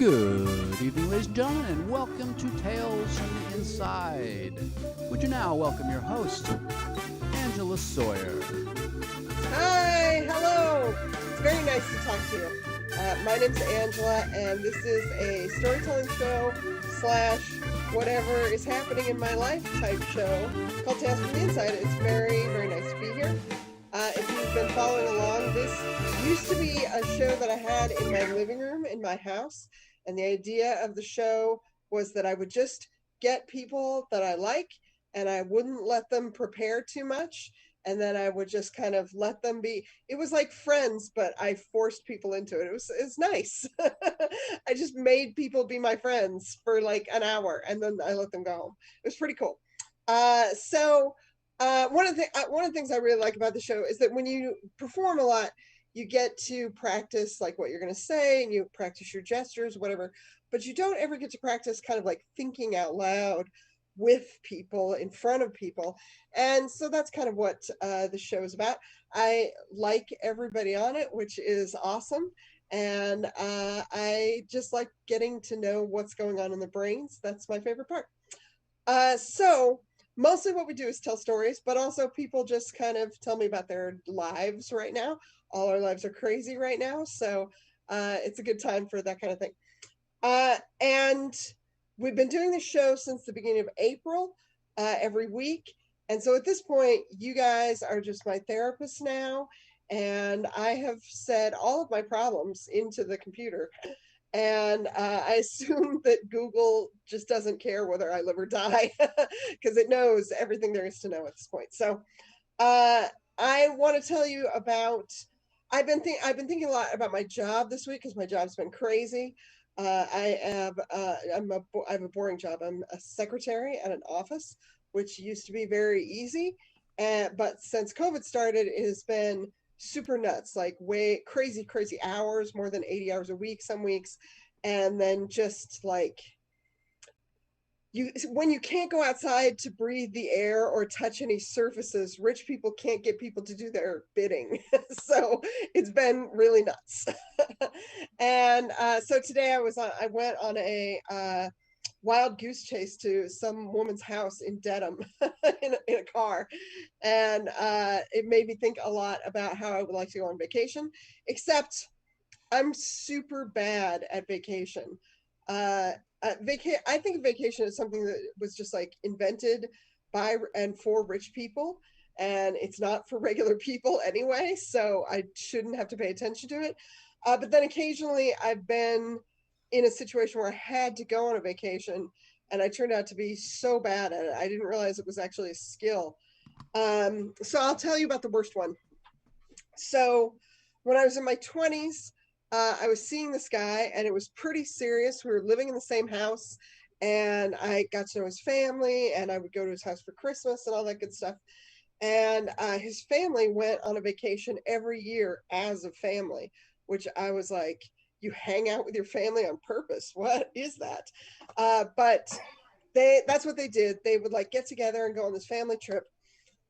Good evening, ladies and gentlemen, and welcome to Tales from the Inside. Would you now welcome your host, Angela Sawyer? Hi, hello. It's very nice to talk to you. My name's Angela, and this is a storytelling show slash whatever is happening in my life type show called Tales from the Inside. It's very, very nice to be here. If you've been following along, this used to be a show that I had in my living room in my house, and the idea of the show was that I would just get people that I like, and I wouldn't let them prepare too much, and then I would just kind of let them be. It was like Friends, but I forced people into it. It's nice. I just made people be my friends for like an hour, and then I let them go home. It was pretty cool. One of the things I really like about the show is that when you perform a lot, you get to practice like what you're going to say, and you practice your gestures, whatever. But you don't ever get to practice kind of like thinking out loud with people, in front of people. And so that's kind of what the show is about. I like everybody on it, which is awesome. And I just like getting to know what's going on in the brains. That's my favorite part. So mostly what we do is tell stories, but also people just kind of tell me about their lives right now. All our lives are crazy right now. So it's a good time for that kind of thing. And we've been doing the show since the beginning of April, every week. And so at this point, you guys are just my therapist now. And I have said all of my problems into the computer. And I assume that Google just doesn't care whether I live or die because it knows everything there is to know at this point. So I want to tell you about. I've been thinking a lot about my job this week because my job's been crazy. I have a boring job. I'm a secretary at an office, which used to be very easy, but since COVID started, it has been super nuts, like way crazy, crazy hours, more than 80 hours a week, some weeks. And then just like when you can't go outside to breathe the air or touch any surfaces, rich people can't get people to do their bidding. So it's been really nuts. And so today I went on a wild goose chase to some woman's house in Dedham in a car. And it made me think a lot about how I would like to go on vacation, except I'm super bad at vacation. I think vacation is something that was just like invented by and for rich people, and it's not for regular people anyway. So I shouldn't have to pay attention to it. But then occasionally I've been in a situation where I had to go on a vacation, and I turned out to be so bad at it. I didn't realize it was actually a skill. So I'll tell you about the worst one. So when I was in my 20s, I was seeing this guy, and it was pretty serious. We were living in the same house, and I got to know his family, and I would go to his house for Christmas and all that good stuff. And his family went on a vacation every year as a family, which I was like, you hang out with your family on purpose. What is that? But that's what they did. They would like get together and go on this family trip.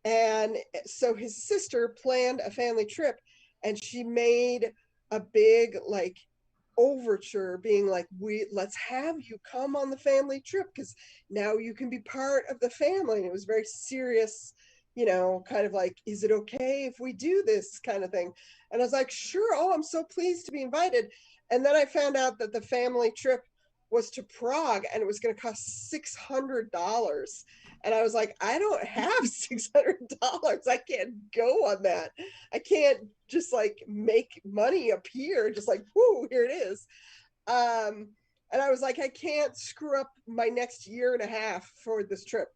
And so his sister planned a family trip, and she made a big like overture being like, we let's have you come on the family trip because now you can be part of the family. And it was very serious, kind of like, is it okay if we do this kind of thing? And I was like, sure. Oh, I'm so pleased to be invited. And then I found out that the family trip was to Prague, and it was going to cost $600. And I was like, I don't have $600. I can't go on that. I can't just like make money appear, just like, whoo, here it is. And I was like, I can't screw up my next year and a half for this trip.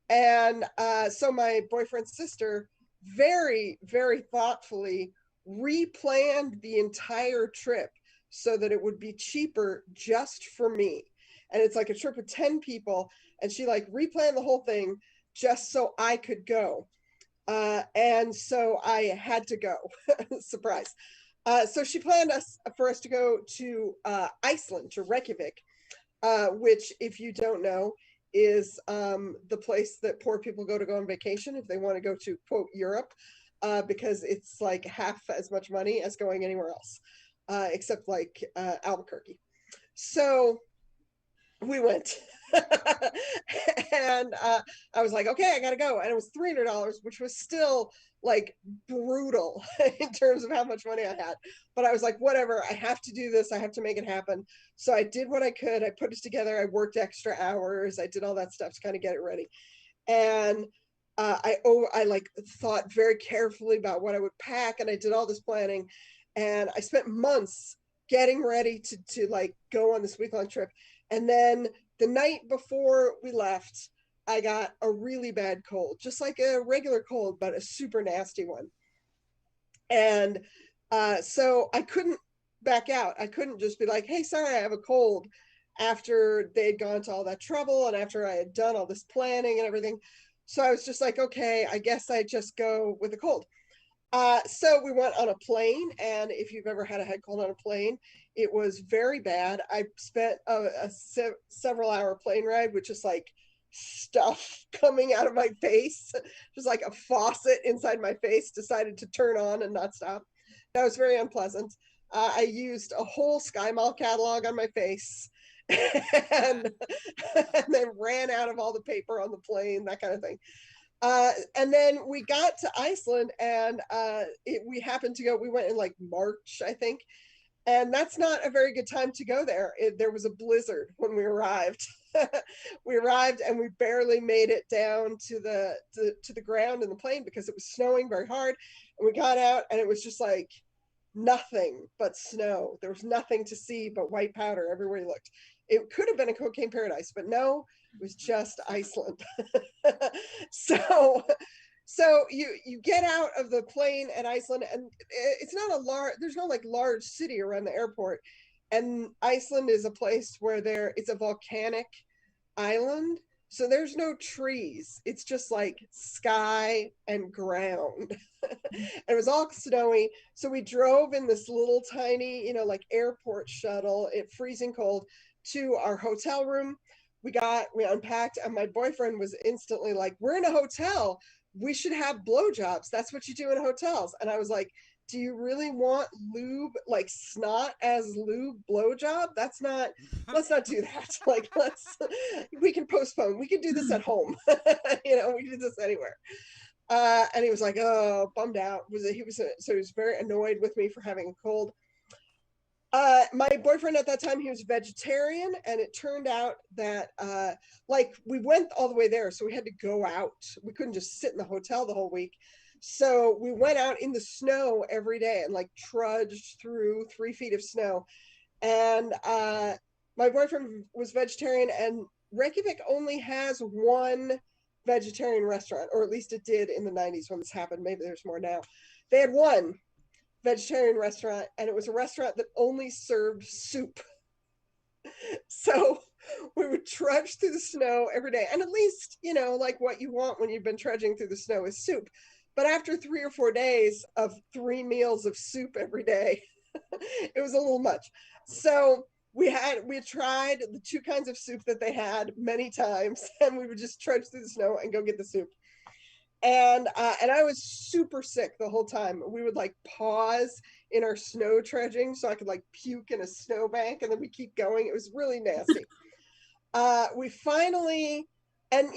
And so my boyfriend's sister very, very thoughtfully replanned the entire trip so that it would be cheaper just for me. And it's like a trip of 10 people. And she like replanned the whole thing just so I could go. And so I had to go. Surprise. So she planned for us to go to Iceland, to Reykjavik, which, if you don't know, is the place that poor people go on vacation if they want to go to, quote, Europe, because it's like half as much money as going anywhere else, except like Albuquerque. So we went. And I was like, okay, I gotta go. And it was $300, which was still like brutal in terms of how much money I had. But I was like, whatever, I have to do this. I have to make it happen. So I did what I could. I put it together. I worked extra hours. I did all that stuff to kind of get it ready. And I like thought very carefully about what I would pack, and I did all this planning, and I spent months getting ready to like go on this week-long trip. And then the night before we left, I got a really bad cold, just like a regular cold, but a super nasty one. And so I couldn't back out. I couldn't just be like, hey, sorry, I have a cold, after they'd gone to all that trouble and after I had done all this planning and everything. So I was just like, okay, I guess I just go with a cold. So we went on a plane, and if you've ever had a head cold on a plane, it was very bad. I spent several hour plane ride with just like stuff coming out of my face, just like a faucet inside my face decided to turn on and not stop. That was very unpleasant. I used a whole Sky Mall catalog on my face, and, and then ran out of all the paper on the plane, that kind of thing. And then we got to Iceland, and we happened to go, we went in like March, I think. And that's not a very good time to go there. There was a blizzard when we arrived. We arrived and we barely made it down to the ground in the plane because it was snowing very hard. And we got out and it was just like nothing but snow. There was nothing to see but white powder everywhere you looked. It could have been a cocaine paradise, but no, it was just Iceland. so you get out of the plane at Iceland, and it's not a large, there's no like large city around the airport. And Iceland is a place where it's a volcanic island, so there's no trees. It's just like sky and ground. And it was all snowy. So we drove in this little tiny, like airport shuttle, freezing cold, to our hotel room. We unpacked, and my boyfriend was instantly like, we're in a hotel, we should have blowjobs. That's what you do in hotels. And I was like, do you really want lube, like snot as lube blowjob? Let's not do that. Like, we can postpone. We can do this at home. We can do this anywhere. And he was like, oh, bummed out. He was very annoyed with me for having a cold. My boyfriend at that time, he was vegetarian, and it turned out that like we went all the way there, so we had to go out. We couldn't just sit in the hotel the whole week. So we went out in the snow every day and like trudged through 3 feet of snow. And my boyfriend was vegetarian, and Reykjavik only has one vegetarian restaurant, or at least it did in the 90s when this happened. Maybe there's more now. They had one vegetarian restaurant, and it was a restaurant that only served soup. So we would trudge through the snow every day, and at least like what you want when you've been trudging through the snow is soup. But after 3 or 4 days of 3 meals of soup every day, it was a little much. So we had tried the 2 kinds of soup that they had many times, and we would just trudge through the snow and go get the soup. And I was super sick the whole time. We would like pause in our snow trudging so I could like puke in a snowbank, and then we keep going. It was really nasty. We finally, and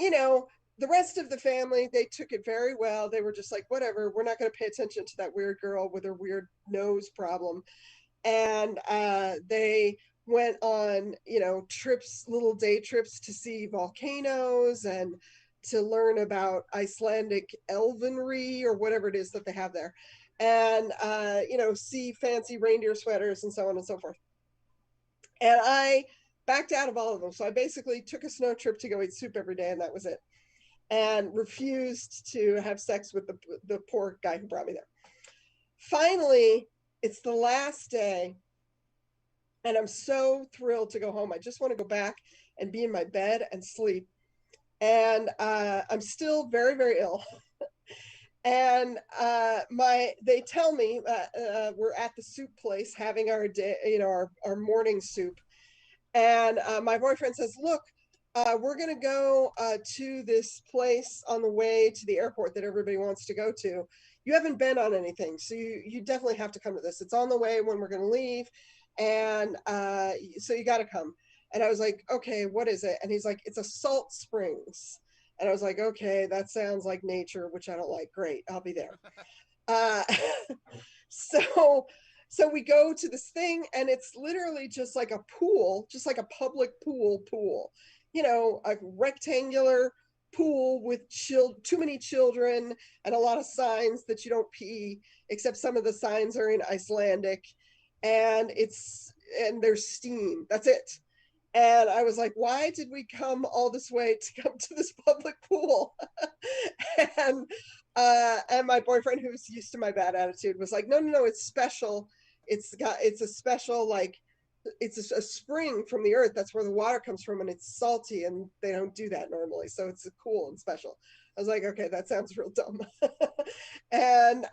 the rest of the family, they took it very well. They were just like, whatever, we're not going to pay attention to that weird girl with her weird nose problem. And they went on, trips, little day trips to see volcanoes and to learn about Icelandic elvenry or whatever it is that they have there. And, see fancy reindeer sweaters and so on and so forth. And I backed out of all of them. So I basically took a snow trip to go eat soup every day, and that was it. And refused to have sex with the poor guy who brought me there. Finally, it's the last day, and I'm so thrilled to go home. I just want to go back and be in my bed and sleep. And I'm still very, very ill. And they tell me we're at the soup place having our day, our morning soup. And my boyfriend says, look, we're going to go to this place on the way to the airport that everybody wants to go to. You haven't been on anything, so you definitely have to come to this. It's on the way when we're going to leave. And so you got to come. And I was like, okay, what is it? And he's like, it's a salt springs. And I was like, okay, that sounds like nature, which I don't like. Great, I'll be there. Uh, so so we go to this thing, and it's literally just like a pool, just like a public pool, you know, a rectangular pool with too many children and a lot of signs that you don't pee, except some of the signs are in Icelandic, and there's steam. That's it. And I was like, why did we come all this way to come to this public pool? and and my boyfriend, who's used to my bad attitude, was like, no, it's special. It's a special, like, it's a spring from the earth. That's where the water comes from, and it's salty, and they don't do that normally. So it's cool and special. I was like, okay, that sounds real dumb. and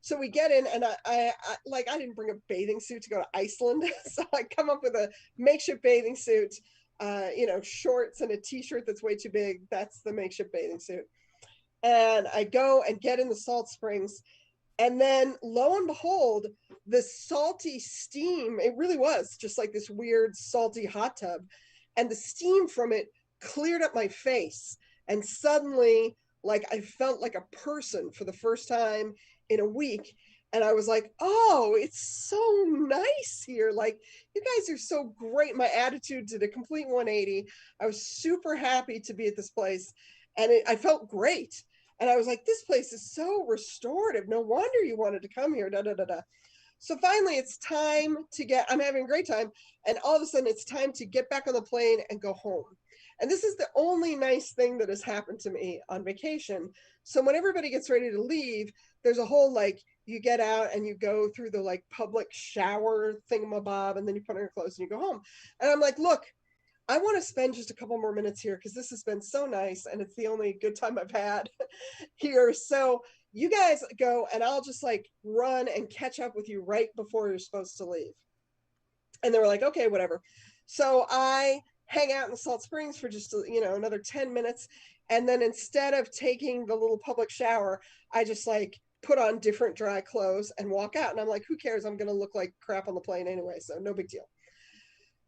so we get in, and I didn't bring a bathing suit to go to Iceland. So I come up with a makeshift bathing suit, you know, shorts and a t-shirt that's way too big. That's the makeshift bathing suit. And I go and get in the salt springs. And then lo and behold, the salty steam, it really was just like this weird salty hot tub. And the steam from it cleared up my face. And suddenly, like, I felt like a person for the first time in a week. And I was like, oh, it's so nice here. Like, you guys are so great. My attitude did a complete 180. I was super happy to be at this place. And I felt great. And I was like, this place is so restorative. No wonder you wanted to come here. Da, da, da, da. So finally, it's time to I'm having a great time. And all of a sudden, it's time to get back on the plane and go home. And this is the only nice thing that has happened to me on vacation. So when everybody gets ready to leave, there's a whole, like, you get out and you go through the, like, public shower thingamabob, and then you put on your clothes and you go home. And I'm like, look, I want to spend just a couple more minutes here because this has been so nice, and it's the only good time I've had here. So you guys go, and I'll just, like, run and catch up with you right before you're supposed to leave. And they were like, okay, whatever. So I hang out in the Salt Springs for just, you know, another 10 minutes. And then instead of taking the little public shower, I just, like, put on different dry clothes and walk out. And I'm like, who cares? I'm going to look like crap on the plane anyway. So no big deal.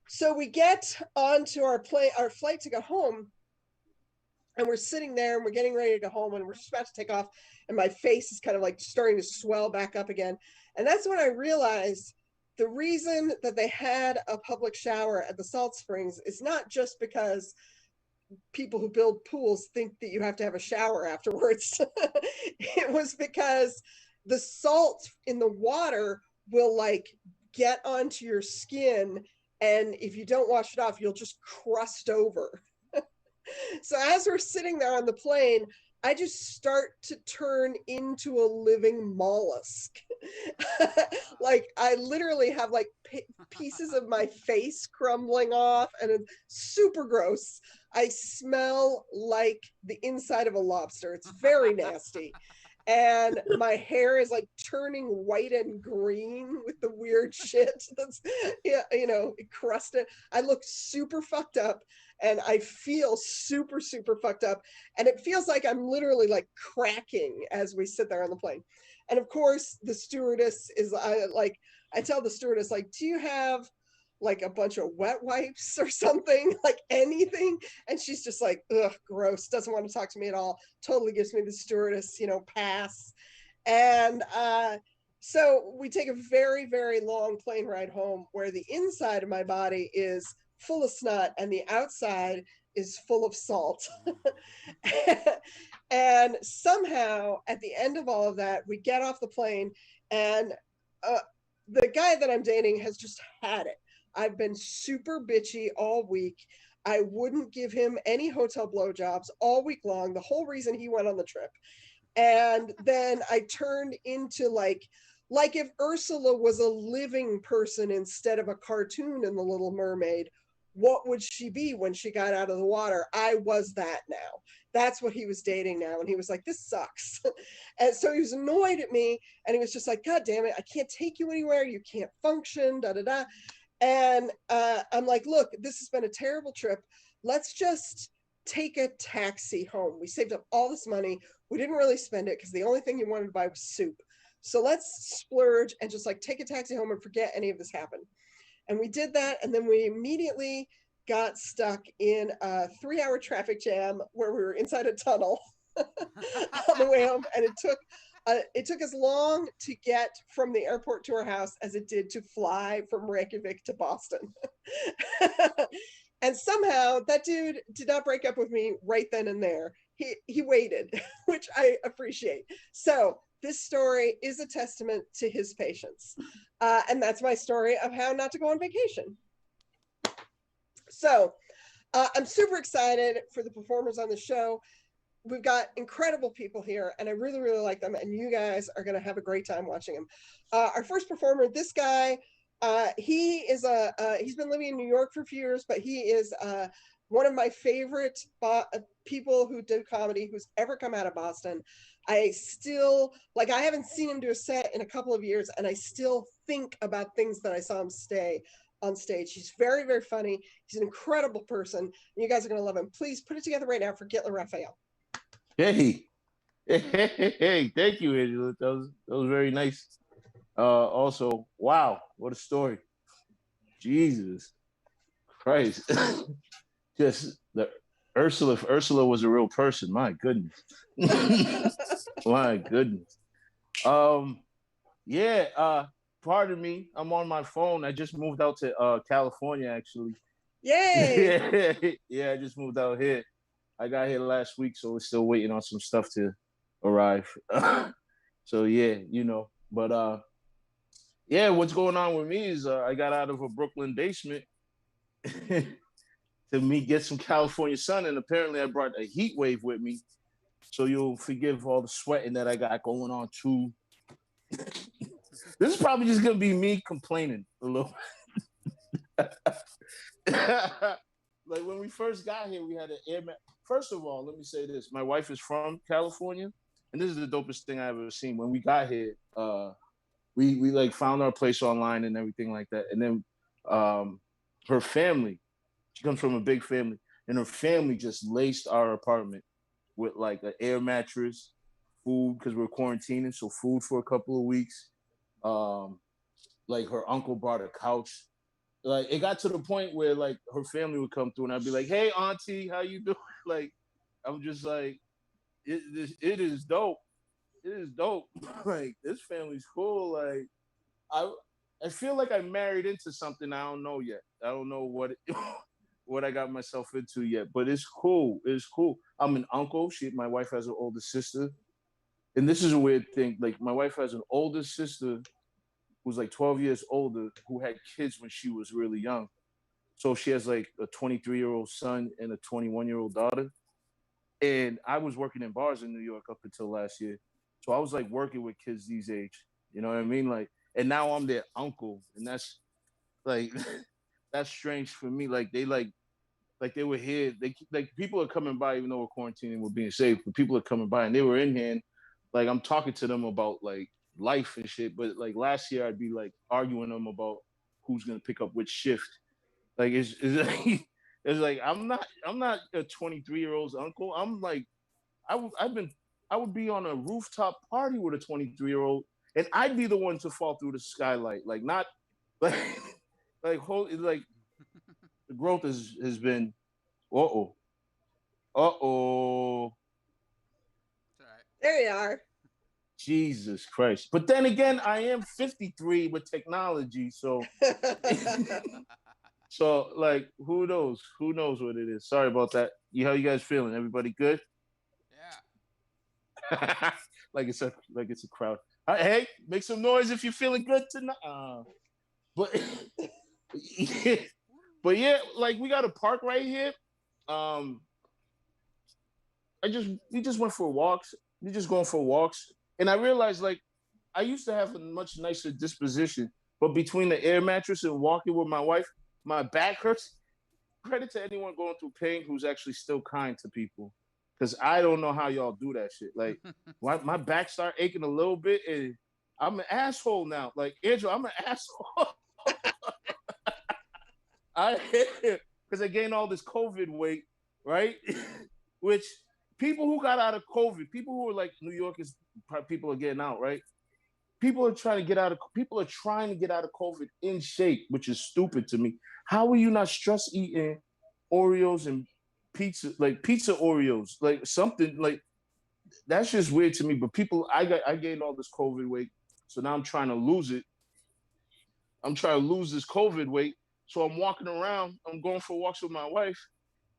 So we get onto our flight to go home, and we're sitting there and we're getting ready to go home, and we're just about to take off, and my face is kind of like starting to swell back up again. And that's when I realized the reason that they had a public shower at the Salt Springs is not just because people who build pools think that you have to have a shower afterwards. It was because the salt in the water will, like, get onto your skin, and if you don't wash it off, you'll just crust over. So as we're sitting there on the plane, I just start to turn into a living mollusk. Like, I literally have, like, pieces of my face crumbling off, and it's super gross. I smell like the inside of a lobster. It's very nasty. And my hair is, like, turning white and green with the weird shit that's, yeah, you know, crusted. I look super fucked up, and I feel super, super fucked up. And it feels like I'm literally, like, cracking as we sit there on the plane. And of course, the stewardess is, I tell the stewardess, like, do you have, like, a bunch of wet wipes or something, like anything? And she's just like, ugh, gross, doesn't want to talk to me at all, totally gives me the stewardess, you know, pass. And so we take a very, very long plane ride home, where the inside of my body is full of snot and the outside is full of salt. And somehow at the end of all of that, we get off the plane, and the guy that I'm dating has just had it. I've been super bitchy all week. I wouldn't give him any hotel blowjobs all week long, the whole reason he went on the trip. And then I turned into, like if Ursula was a living person instead of a cartoon in The Little Mermaid, what would she be when she got out of the water? I was that now. That's what he was dating now. And he was like, this sucks. And so he was annoyed at me, and he was just like, God damn it, I can't take you anywhere. You can't function, da da da. And I'm like, look, this has been a terrible trip. Let's just take a taxi home. We saved up all this money. We didn't really spend it because the only thing he wanted to buy was soup. So let's splurge and just, like, take a taxi home and forget any of this happened. And we did that. And then we immediately got stuck in a 3-hour traffic jam where we were inside a tunnel on the way home. And it took as long to get from the airport to our house as it did to fly from Reykjavik to Boston. And somehow that dude did not break up with me right then and there. He waited, which I appreciate. So this story is a testament to his patience. And that's my story of how not to go on vacation. So I'm super excited for the performers on the show. We've got incredible people here, and I really, really like them, and you guys are going to have a great time watching them. Our first performer, this guy, he's been living in New York for a few years, but he is one of my favorite people who do comedy who's ever come out of Boston. I haven't seen him do a set in a couple of years, and I still think about things that I saw him on stage. He's very, very funny. He's an incredible person. You guys are going to love him. Please put it together right now for Gitler Raphael. Hey, thank you, Angela. That was very nice. Also, wow, what a story. Jesus Christ. Just the Ursula, if Ursula was a real person, my goodness. My goodness. Pardon me. I'm on my phone. I just moved out to California, actually. Yay! Yeah, I just moved out here. I got here last week, so we're still waiting on some stuff to arrive. So yeah, But what's going on with me is I got out of a Brooklyn basement to get some California sun, and apparently I brought a heat wave with me. So you'll forgive all the sweating that I got going on too. This is probably just gonna be me complaining a little. Like when we first got here, we had an air mat. First of all, let me say this: my wife is from California, and this is the dopest thing I've ever seen. When we got here, we like found our place online and everything like that, and then her family, she comes from a big family, and her family just laced our apartment with like an air mattress, food because we're quarantining, so food for a couple of weeks. Like her uncle brought a couch. Like it got to the point where like her family would come through and I'd be like, "Hey, auntie, how you doing?" Like I'm just like, it is dope. It is dope. Like this family's cool. Like I feel like I married into something I don't know yet. I don't know what I got myself into yet, but it's cool. It's cool. I'm an uncle. My wife has an older sister, and this is a weird thing. Like my wife has an older sister who's like 12 years older, who had kids when she was really young. So she has like a 23-year-old son and a 21-year-old daughter. And I was working in bars in New York up until last year. So I was like working with kids these age. You know what I mean? Like, and now I'm their uncle. And that's like, that's strange for me. Like they they were here. They like people are coming by, even though we're quarantining, we're being safe, but people are coming by and they were in here. And, like I'm talking to them about like life and shit. But like last year, I'd be like arguing them about who's gonna pick up which shift. Like it's like it's like I'm not a 23-year-old's uncle. I'm like I would be on a rooftop party with a 23-year-old, and I'd be the one to fall through the skylight. Like not like like the growth has been uh-oh. There you are. Jesus Christ. But then again, I am 53 with technology, so so like who knows? Who knows what it is? Sorry about that. How you guys feeling? Everybody good? Yeah. like it's a crowd. Hey, make some noise if you're feeling good tonight. But but yeah, like we got a park right here. We just went for walks. We just going for walks. And I realized, like, I used to have a much nicer disposition, but between the air mattress and walking with my wife, my back hurts. Credit to anyone going through pain who's actually still kind to people, because I don't know how y'all do that shit. Like, my back start aching a little bit, and I'm an asshole now. Like, Andrew, I'm an asshole. Because I gained all this COVID weight, right? Which people who got out of COVID, people who were like New Yorkers, people are getting out, right? people are trying to get out of COVID in shape, which is stupid to me. How are you not stress eating Oreos and pizza, like pizza Oreos, like something like that's just weird to me. But people, I gained all this COVID weight, so now I'm trying to lose it. I'm trying to lose this COVID weight. So I'm walking around, I'm going for walks with my wife.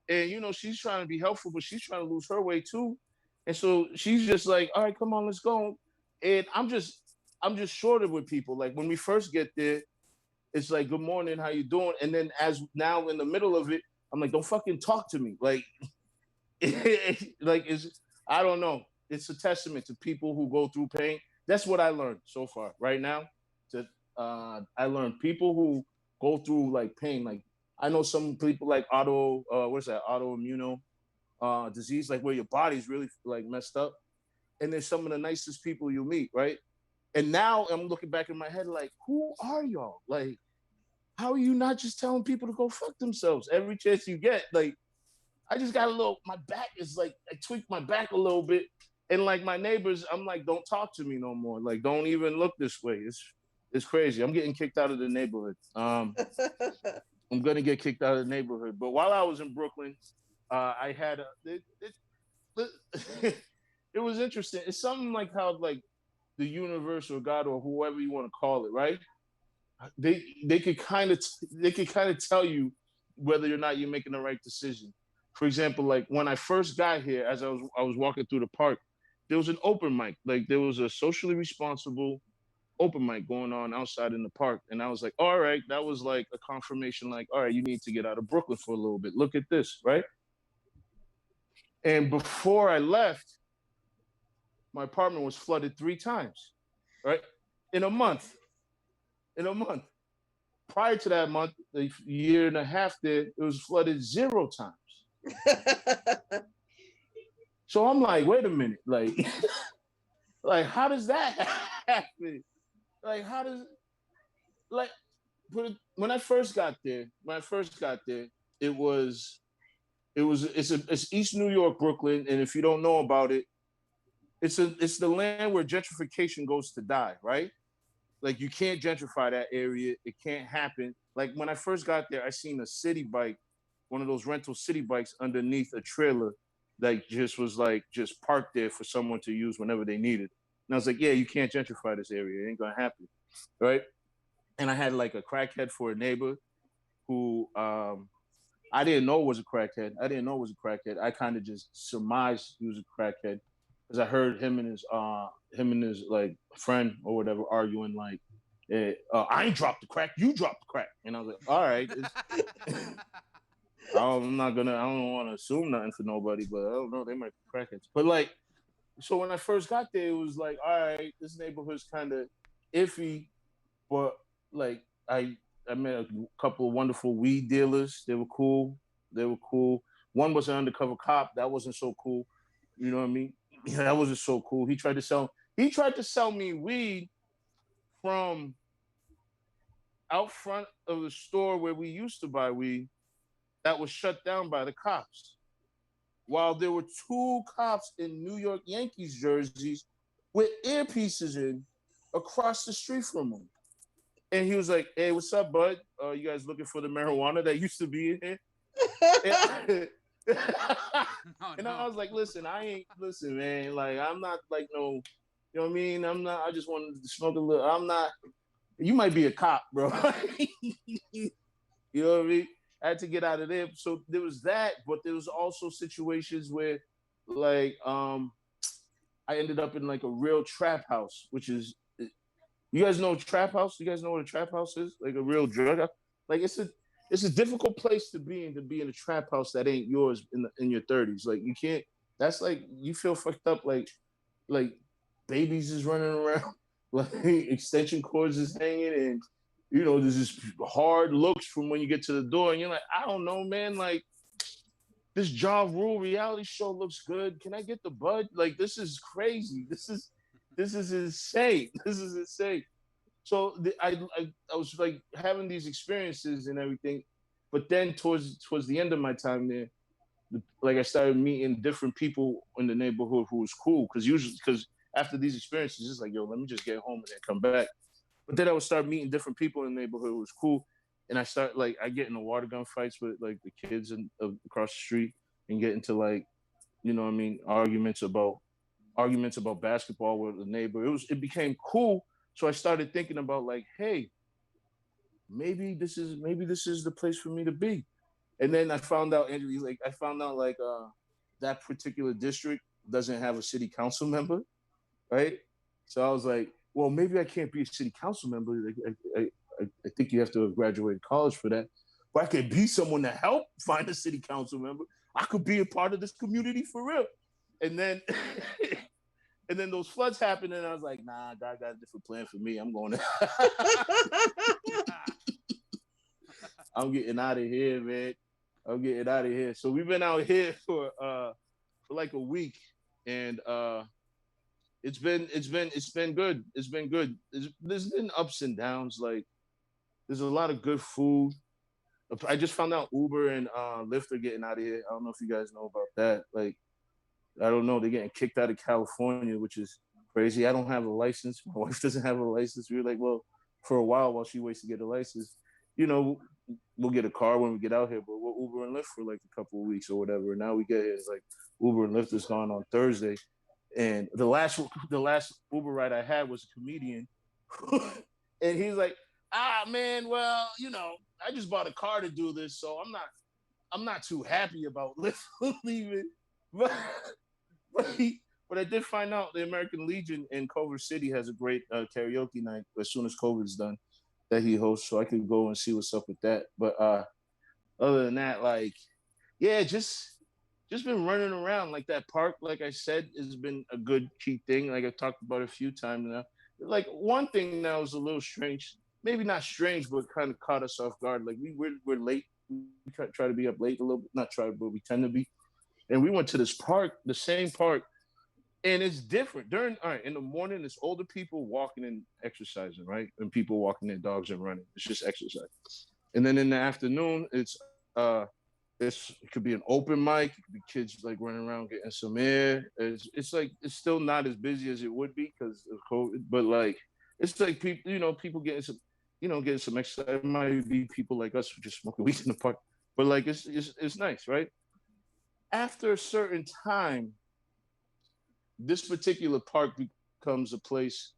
And she's trying to be helpful, but she's trying to lose her weight too. And so she's just like, all right, come on, let's go. And I'm just shorted with people. Like when we first get there, it's like, good morning, how you doing? And then as now in the middle of it, I'm like, don't fucking talk to me. Like, I don't know. It's a testament to people who go through pain. That's what I learned so far right now. I learned people who go through like pain. Like I know some people like autoimmune disease, like where your body's really like messed up. And they're some of the nicest people you meet, right? And now I'm looking back in my head like, who are y'all? Like, how are you not just telling people to go fuck themselves every chance you get? Like, I just got my back is like, I tweaked my back a little bit. And like my neighbors, I'm like, don't talk to me no more. Like, don't even look this way. It's crazy. I'm getting kicked out of the neighborhood. I'm gonna get kicked out of the neighborhood. But while I was in Brooklyn, I had it was interesting. It's something like how like the universe or God or whoever you want to call it, right? They could kind of tell you whether or not you're making the right decision. For example, like when I first got here, as I was walking through the park, there was an open mic. Like there was a socially responsible open mic going on outside in the park. And I was like, all right, that was like a confirmation, like, all right, you need to get out of Brooklyn for a little bit. Look at this, right? And before I left, my apartment was flooded 3 times, right? In a month. Prior to that month, a year and a half there, it was flooded 0 times. So I'm like, wait a minute, like, like how does that happen? Like, how does, like, when I first got there, it's East New York, Brooklyn, and if you don't know about it, it's the land where gentrification goes to die, right? Like you can't gentrify that area. It can't happen. Like when I first got there, I seen a city bike, one of those rental city bikes underneath a trailer that just parked there for someone to use whenever they needed. And I was like, yeah, you can't gentrify this area. It ain't gonna happen, right? And I had like a crackhead for a neighbor who I didn't know was a crackhead. I kind of just surmised he was a crackhead because I heard him and his like friend or whatever arguing like, I ain't dropped the crack, you dropped the crack. And I was like, all right. I don't want to assume nothing for nobody, but I don't know, they might be crackheads. But like, so when I first got there, it was like, all right, this neighborhood's kind of iffy, but like I met a couple of wonderful weed dealers. They were cool. One was an undercover cop. That wasn't so cool. You know what I mean? Yeah, that wasn't so cool. He tried to sell me weed from out front of the store where we used to buy weed that was shut down by the cops. While there were 2 cops in New York Yankees jerseys with earpieces in across the street from him. And he was like, hey, what's up, bud? You guys looking for the marijuana that used to be in here? And I was like, listen, man. Like, I'm not like no, you know what I mean? I just wanted to smoke a little. You might be a cop, bro. You know what I mean? I had to get out of there. So there was that, but there was also situations where like, I ended up in like a real trap house, which is, you guys know trap house? You guys know what a trap house is? Like a real drug house? Like it's a difficult place to be in a trap house that ain't yours in your 30s. Like you can't, that's like, you feel fucked up like babies is running around, like extension cords is hanging, and there's this hard looks from when you get to the door, and you're like, I don't know, man, like this Ja Rule reality show looks good. Can I get the bud? Like this is crazy. This is insane. So I was like having these experiences and everything, but then towards the end of my time there, like I started meeting different people in the neighborhood who was cool because after these experiences, it's like, yo, let me just get home and then come back. But then I would start meeting different people in the neighborhood. It was cool. And I get into water gun fights with like the kids across the street and get into like, you know what I mean, arguments about basketball with a neighbor. It became cool. So I started thinking about like, hey, maybe this is the place for me to be. And then I found out, Andrew, that particular district doesn't have a city council member, right? So I was like, well, maybe I can't be a city council member. I think you have to have graduated college for that. But I could be someone to help find a city council member. I could be a part of this community for real. And then and then those floods happened, and I was like, nah, God got a different plan for me. I'm going to I'm getting out of here, man. I'm getting out of here. So we've been out here for like a week, and it's been good. It's been good. There's been ups and downs. Like there's a lot of good food. I just found out Uber and Lyft are getting out of here. I don't know if you guys know about that. Like, I don't know. They're getting kicked out of California, which is crazy. I don't have a license. My wife doesn't have a license. We were like, well, for a while she waits to get a license, you know, we'll get a car when we get out here, but we'll Uber and Lyft for like a couple of weeks or whatever. And now we get here, it's like Uber and Lyft is gone on Thursday. And the last Uber ride I had was a comedian. And he's like, man, well, you know, I just bought a car to do this, so I'm not too happy about leaving. But I did find out the American Legion in Culver City has a great karaoke night as soon as COVID's done that he hosts, so I could go and see what's up with that. But other than that, like, yeah, just been running around. Like that park, like I said, has been a good key thing. Like I've talked about a few times now. Like one thing now is a little strange. Maybe not strange, but kind of caught us off guard. Like we're late. We try to be up late a little bit. Not try, but we tend to be. And we went to this park, the same park, and it's different. In the morning, it's older people walking and exercising, right? And people walking their dogs and running. It's just exercise. And then in the afternoon, it could be an open mic. It could be kids like running around getting some air. It's still not as busy as it would be because of COVID, but like it's like people getting some exercise. It might be people like us who just smoking weed in the park, but like it's nice, right? After a certain time, this particular park becomes a place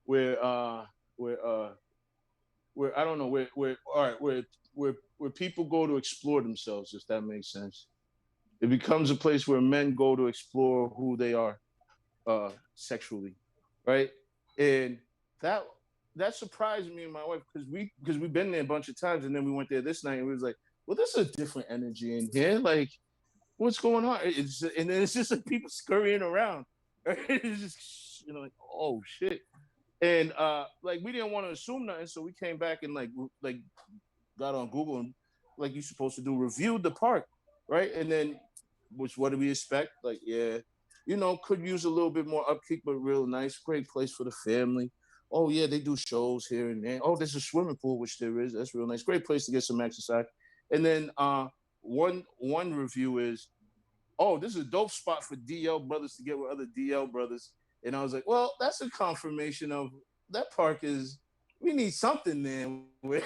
where I don't know where people go to explore themselves, if that makes sense. It becomes a place where men go to explore who they are sexually, right? And that surprised me and my wife because we've been there a bunch of times, and then we went there this night and we was like, well, there's a different energy in here. Like, what's going on? And then it's just like people scurrying around. Right? It's just like, oh shit. And like we didn't want to assume nothing, so we came back and like got on Google and like you're supposed to do, reviewed the park, right? And then what do we expect? Like, yeah, could use a little bit more upkeep, but real nice, great place for the family. Oh yeah, they do shows here and there. Oh, there's a swimming pool, which there is. That's real nice. Great place to get some exercise. And then one review is, oh, this is a dope spot for DL brothers to get with other DL brothers. And I was like, well, that's a confirmation of that park we need something there. Where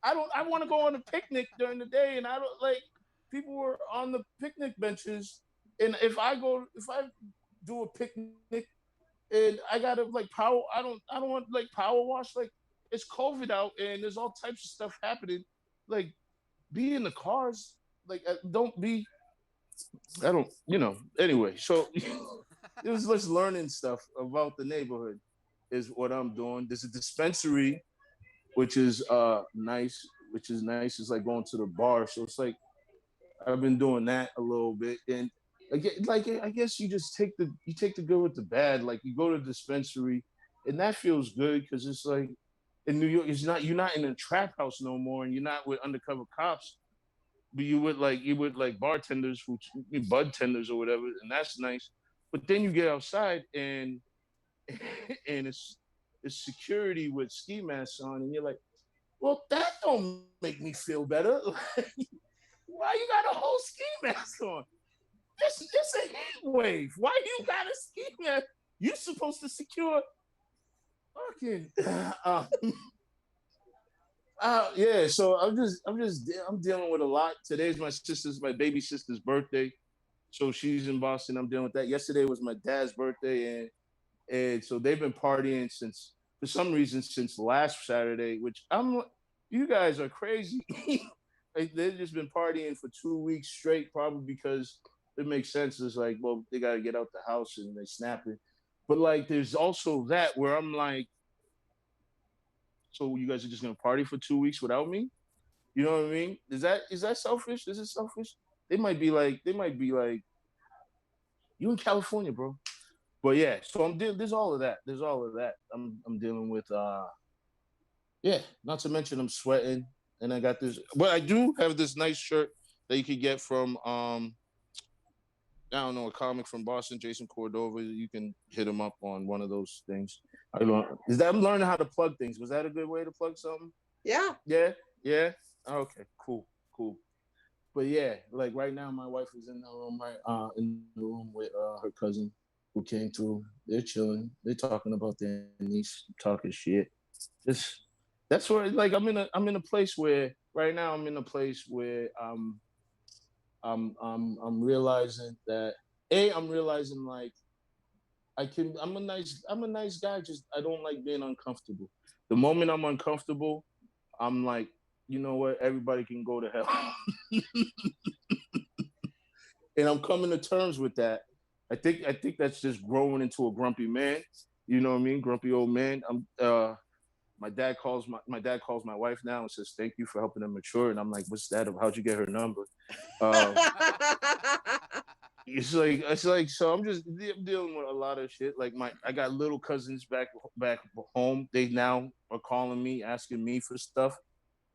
I want to go on a picnic during the day, and I don't like people were on the picnic benches. And if I do a picnic and I gotta like power, I don't want like power wash. Like it's COVID out and there's all types of stuff happening. Like be in the cars. Like don't be. I don't. Anyway, so it was just learning stuff about the neighborhood is what I'm doing. There's a dispensary, which is nice. It's like going to the bar. So it's like I've been doing that a little bit, and I guess you just take the good with the bad. Like you go to the dispensary, and that feels good because it's like in New York, you're not in a trap house no more, and you're not with undercover cops, but you would like bartenders, bud tenders or whatever, and that's nice. But then you get outside and it's security with ski masks on, and you're like, well, that don't make me feel better. Why you got a whole ski mask on? This a heat wave. Why you got a ski mask? You're supposed to secure fucking. Yeah. So I'm dealing with a lot. Today's my baby sister's birthday, so she's in Boston. I'm dealing with that. Yesterday was my dad's birthday, and so they've been partying since for some reason since last Saturday, which you guys are crazy. Like, they've just been partying for 2 weeks straight, probably because it makes sense. It's like, well, they got to get out the house and they snap it. But like, there's also that where I'm like, so you guys are just gonna party for 2 weeks without me? You know what I mean? Is that selfish? Is it selfish? They might be like, you in California, bro. But yeah, so there's all of that. There's all of that. I'm dealing with yeah, not to mention I'm sweating and I got this, but I do have this nice shirt that you could get from I don't know, a comic from Boston, Jason Cordova. You can hit him up on one of those things. I'm learning how to plug things. Was that a good way to plug something? Yeah. Yeah, yeah. Okay, cool. But yeah, like right now, my wife is in the room, in the room with her cousin who came through. They're chilling. They're talking about their niece, talking shit. Just that's where, like, I'm in a place where right now I'm realizing that I'm realizing like I'm a nice guy. Just I don't like being uncomfortable. The moment I'm uncomfortable, I'm like, you know what? Everybody can go to hell. And I'm coming to terms with that. I think that's just growing into a grumpy man. You know what I mean? Grumpy old man. My dad calls my wife now and says, "Thank you for helping them mature." And I'm like, "What's that? How'd you get her number?" Uh, it's like so I'm dealing with a lot of shit. Like I got little cousins back home. They now are calling me, asking me for stuff.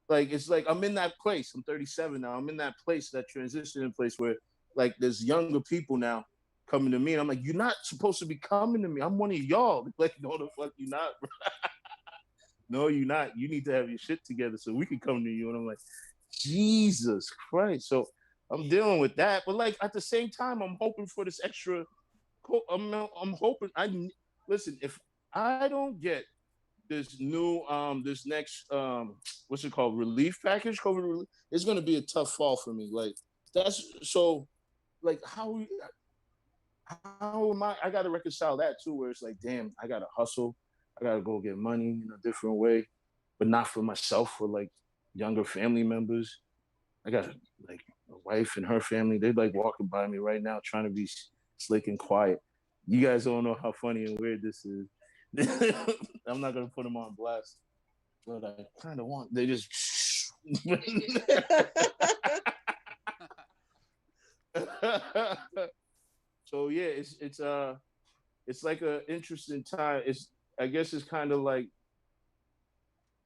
Like it's like I'm in that place. I'm 37 now. I'm in that place, that transitioning place where like there's younger people now coming to me, and I'm like, "You're not supposed to be coming to me. I'm one of y'all." Like, no, the fuck you not, bro. No, you're not. You need to have your shit together so we can come to you. And I'm like, Jesus Christ. So I'm dealing with that, but like at the same time, I'm hoping for this extra. I'm hoping. Listen. If I don't get this next what's it called, relief package, COVID relief, it's gonna be a tough fall for me. Like that's so. Like how am I gotta reconcile that too, where it's like, damn, I gotta hustle, I gotta go get money in a different way, but not for myself, for like younger family members. I got like a wife and her family, they like walking by me right now trying to be slick and quiet. You guys don't know how funny and weird this is. I'm not gonna put them on blast, but I kind of want. They just. So yeah, it's like a interesting time. I guess it's kind of like,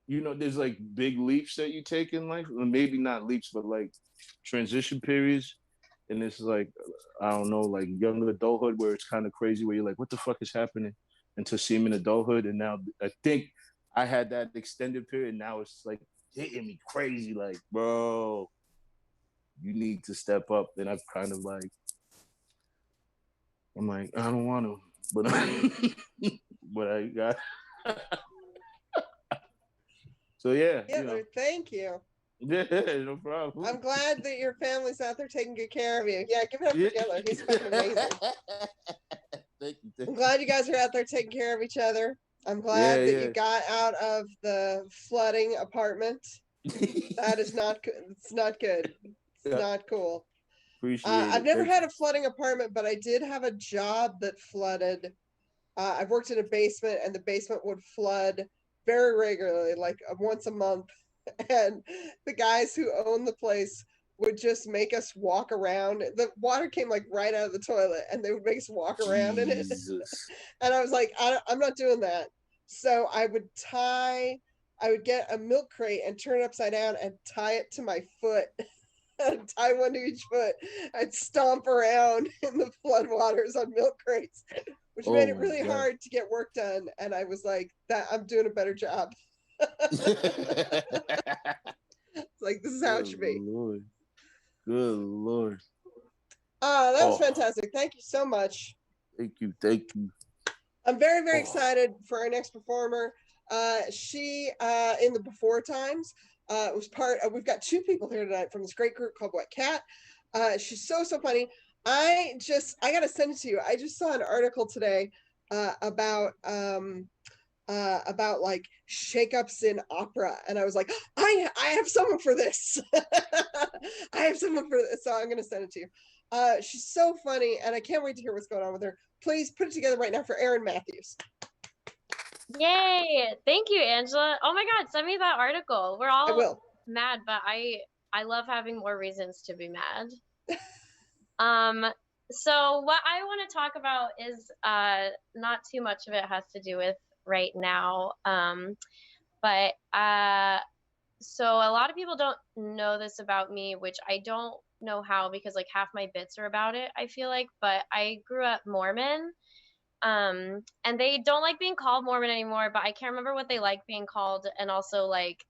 there's like big leaps that you take in life, or maybe not leaps, but like transition periods. And it's like, I don't know, like young adulthood, where it's kind of crazy, where you're like, what the fuck is happening? Until seeing adulthood, and now I think I had that extended period. Now it's like hitting me crazy, like, bro, you need to step up. And I've kind of like, I'm like, I don't want to, but but I got. So yeah, Yeah, thank you. Yeah, no problem. I'm glad that your family's out there taking good care of you. Yeah, give it up for Giller. He's fucking amazing. Thank you. I'm glad you guys are out there taking care of each other. I'm glad that you got out of the flooding apartment. That is not good. It's not good. It's not cool. Appreciate I've it. never had a flooding apartment, but I did have a job that flooded. I've worked in a basement, and the basement would flood very regularly, like once a month. And the guys who own the place would just make us walk around. The water came like right out of the toilet, and they would make us walk around in it. And I was like, I'm not doing that. So I would get a milk crate and turn it upside down and tie it to my foot. I'd tie one to each foot. I'd stomp around in the floodwaters on milk crates, which made it really hard to get work done. And I was like, I'm doing a better job. It's like, this is how it should be. Lord. Good Lord. That was fantastic. Thank you so much. Thank you. I'm very, very excited for our next performer. She, in the Before Times, was part of, we've got 2 people here tonight from this great group called Wet Cat. She's so funny. I got to send it to you. I just saw an article today about like shakeups in opera. And I was like, I have someone for this. I have someone for this. So I'm going to send it to you. She's so funny, and I can't wait to hear what's going on with her. Please put it together right now for Erin Matthews. Yay! Thank you, Angela. Oh my God, send me that article. We're all I will. mad, but I love having more reasons to be mad. So what I want to talk about is not too much of it has to do with right now. But so a lot of people don't know this about me, which I don't know how, because like half my bits are about it, I feel like, but I grew up Mormon. And they don't like being called Mormon anymore, but I can't remember what they like being called. And also, like,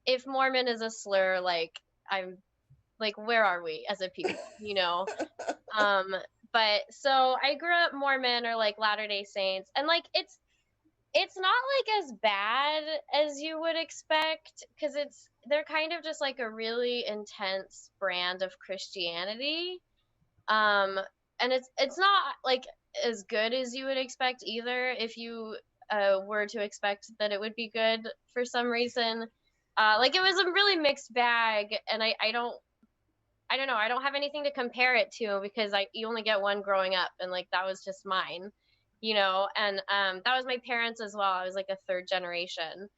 if Mormon is a slur, like, I'm like, where are we as a people, you know? But so I grew up Mormon, or like Latter-day Saints, and like it's not like as bad as you would expect, because they're kind of just like a really intense brand of Christianity. And it's not like as good as you would expect either, if you were to expect that it would be good for some reason. Like, it was a really mixed bag, and I don't know, I don't have anything to compare it to, because you only get one growing up, and like that was just mine, you know. And that was my parents as well. I was like a 3rd generation.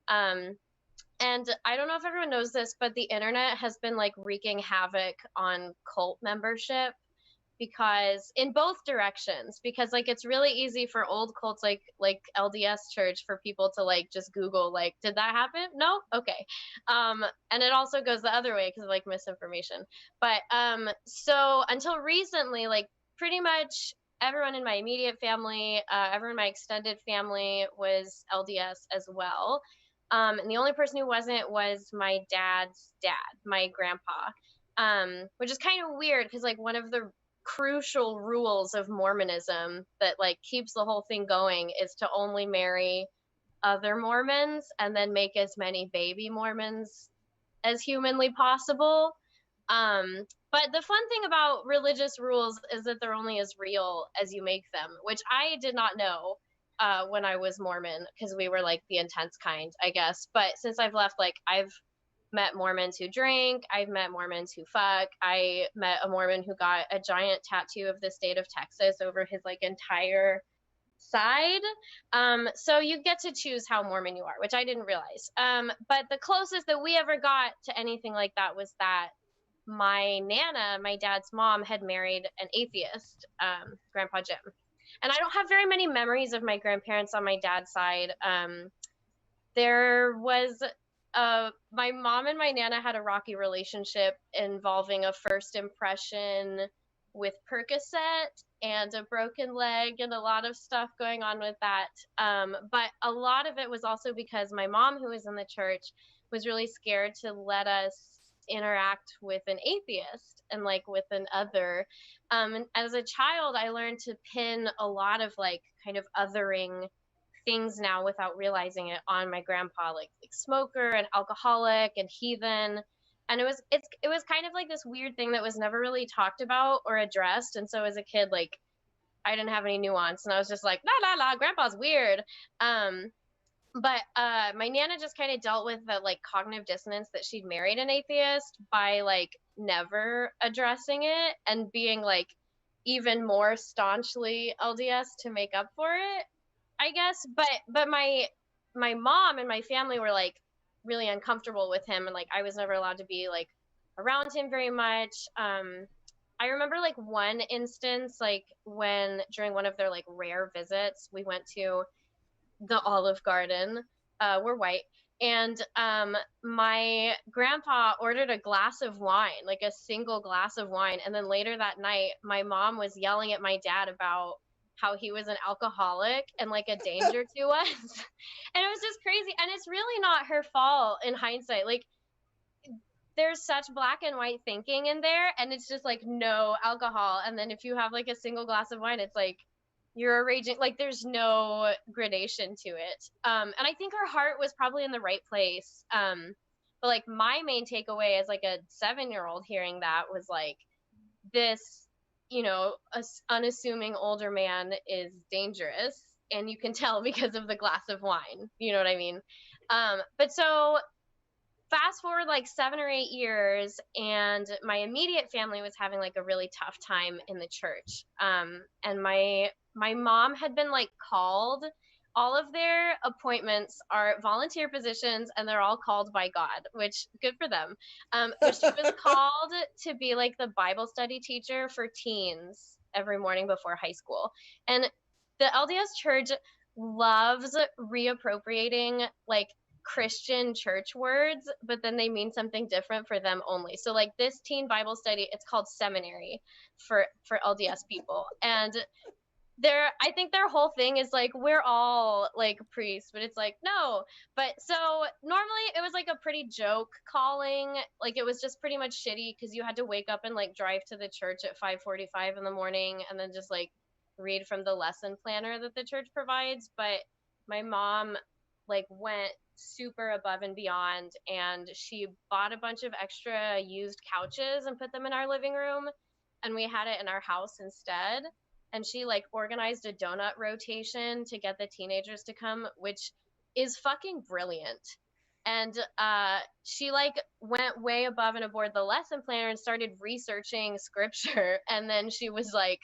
And I don't know if everyone knows this, but the internet has been like wreaking havoc on cult membership, because in both directions, because like it's really easy for old cults like LDS Church for people to like just Google like, did that happen? No? Okay. And it also goes the other way because of like misinformation. But so until recently, like pretty much everyone in my immediate family, everyone in my extended family was LDS as well. And the only person who wasn't was my dad's dad, my grandpa, which is kind of weird, because like one of the crucial rules of Mormonism that like keeps the whole thing going is to only marry other Mormons and then make as many baby Mormons as humanly possible. But the fun thing about religious rules is that they're only as real as you make them, which I did not know when I was Mormon, because we were like the intense kind, I guess. But since I've left, like I've met Mormons who drink, I've met Mormons who fuck, I met a Mormon who got a giant tattoo of the state of Texas over his like entire side. So you get to choose how Mormon you are, which I didn't realize. But the closest that we ever got to anything like that was that my Nana, my dad's mom, had married an atheist, Grandpa Jim. And I don't have very many memories of my grandparents on my dad's side. There was my mom and my Nana had a rocky relationship involving a first impression with Percocet and a broken leg and a lot of stuff going on with that. But a lot of it was also because my mom, who was in the church, was really scared to let us interact with an atheist and like with an other. And as a child, I learned to pin a lot of like kind of othering things now without realizing it on my grandpa, like smoker and alcoholic and heathen. And it was kind of like this weird thing that was never really talked about or addressed. And so as a kid, like I didn't have any nuance, and I was just like, la la la, grandpa's weird. But my Nana just kind of dealt with the like cognitive dissonance that she'd married an atheist by like never addressing it and being like even more staunchly LDS to make up for it, I guess. But my mom and my family were like really uncomfortable with him, and like I was never allowed to be like around him very much. I remember like one instance, like when during one of their like rare visits, we went to the Olive Garden. We're white. And my grandpa ordered a glass of wine, like a single glass of wine. And then later that night, my mom was yelling at my dad about how he was an alcoholic and like a danger to us. And it was just crazy. And it's really not her fault in hindsight. Like there's such black and white thinking in there, and it's just like no alcohol. And then if you have like a single glass of wine, it's like you're a raging, like there's no gradation to it. And I think her heart was probably in the right place. But like my main takeaway as like a 7-year-old hearing that was like, this, unassuming older man is dangerous, and you can tell because of the glass of wine. You know what I mean? But so fast forward like 7 or 8 years, and my immediate family was having like a really tough time in the church. And my mom had been like called. All of their appointments are volunteer positions, and they're all called by God, which good for them. But she was called to be like the Bible study teacher for teens every morning before high school. And the LDS Church loves reappropriating like Christian church words, but then they mean something different for them only. So like this teen Bible study, it's called seminary for LDS people. And I think their whole thing is like, we're all like priests, but it's like, no. But so normally it was like a pretty joke calling. Like it was just pretty much shitty because you had to wake up and like drive to the church at 5:45 in the morning and then just like read from the lesson planner that the church provides. But my mom like went super above and beyond, and she bought a bunch of extra used couches and put them in our living room, and we had it in our house instead. And she like organized a donut rotation to get the teenagers to come, which is fucking brilliant. And she like went way above and aboard the lesson planner and started researching scripture. And then she was like,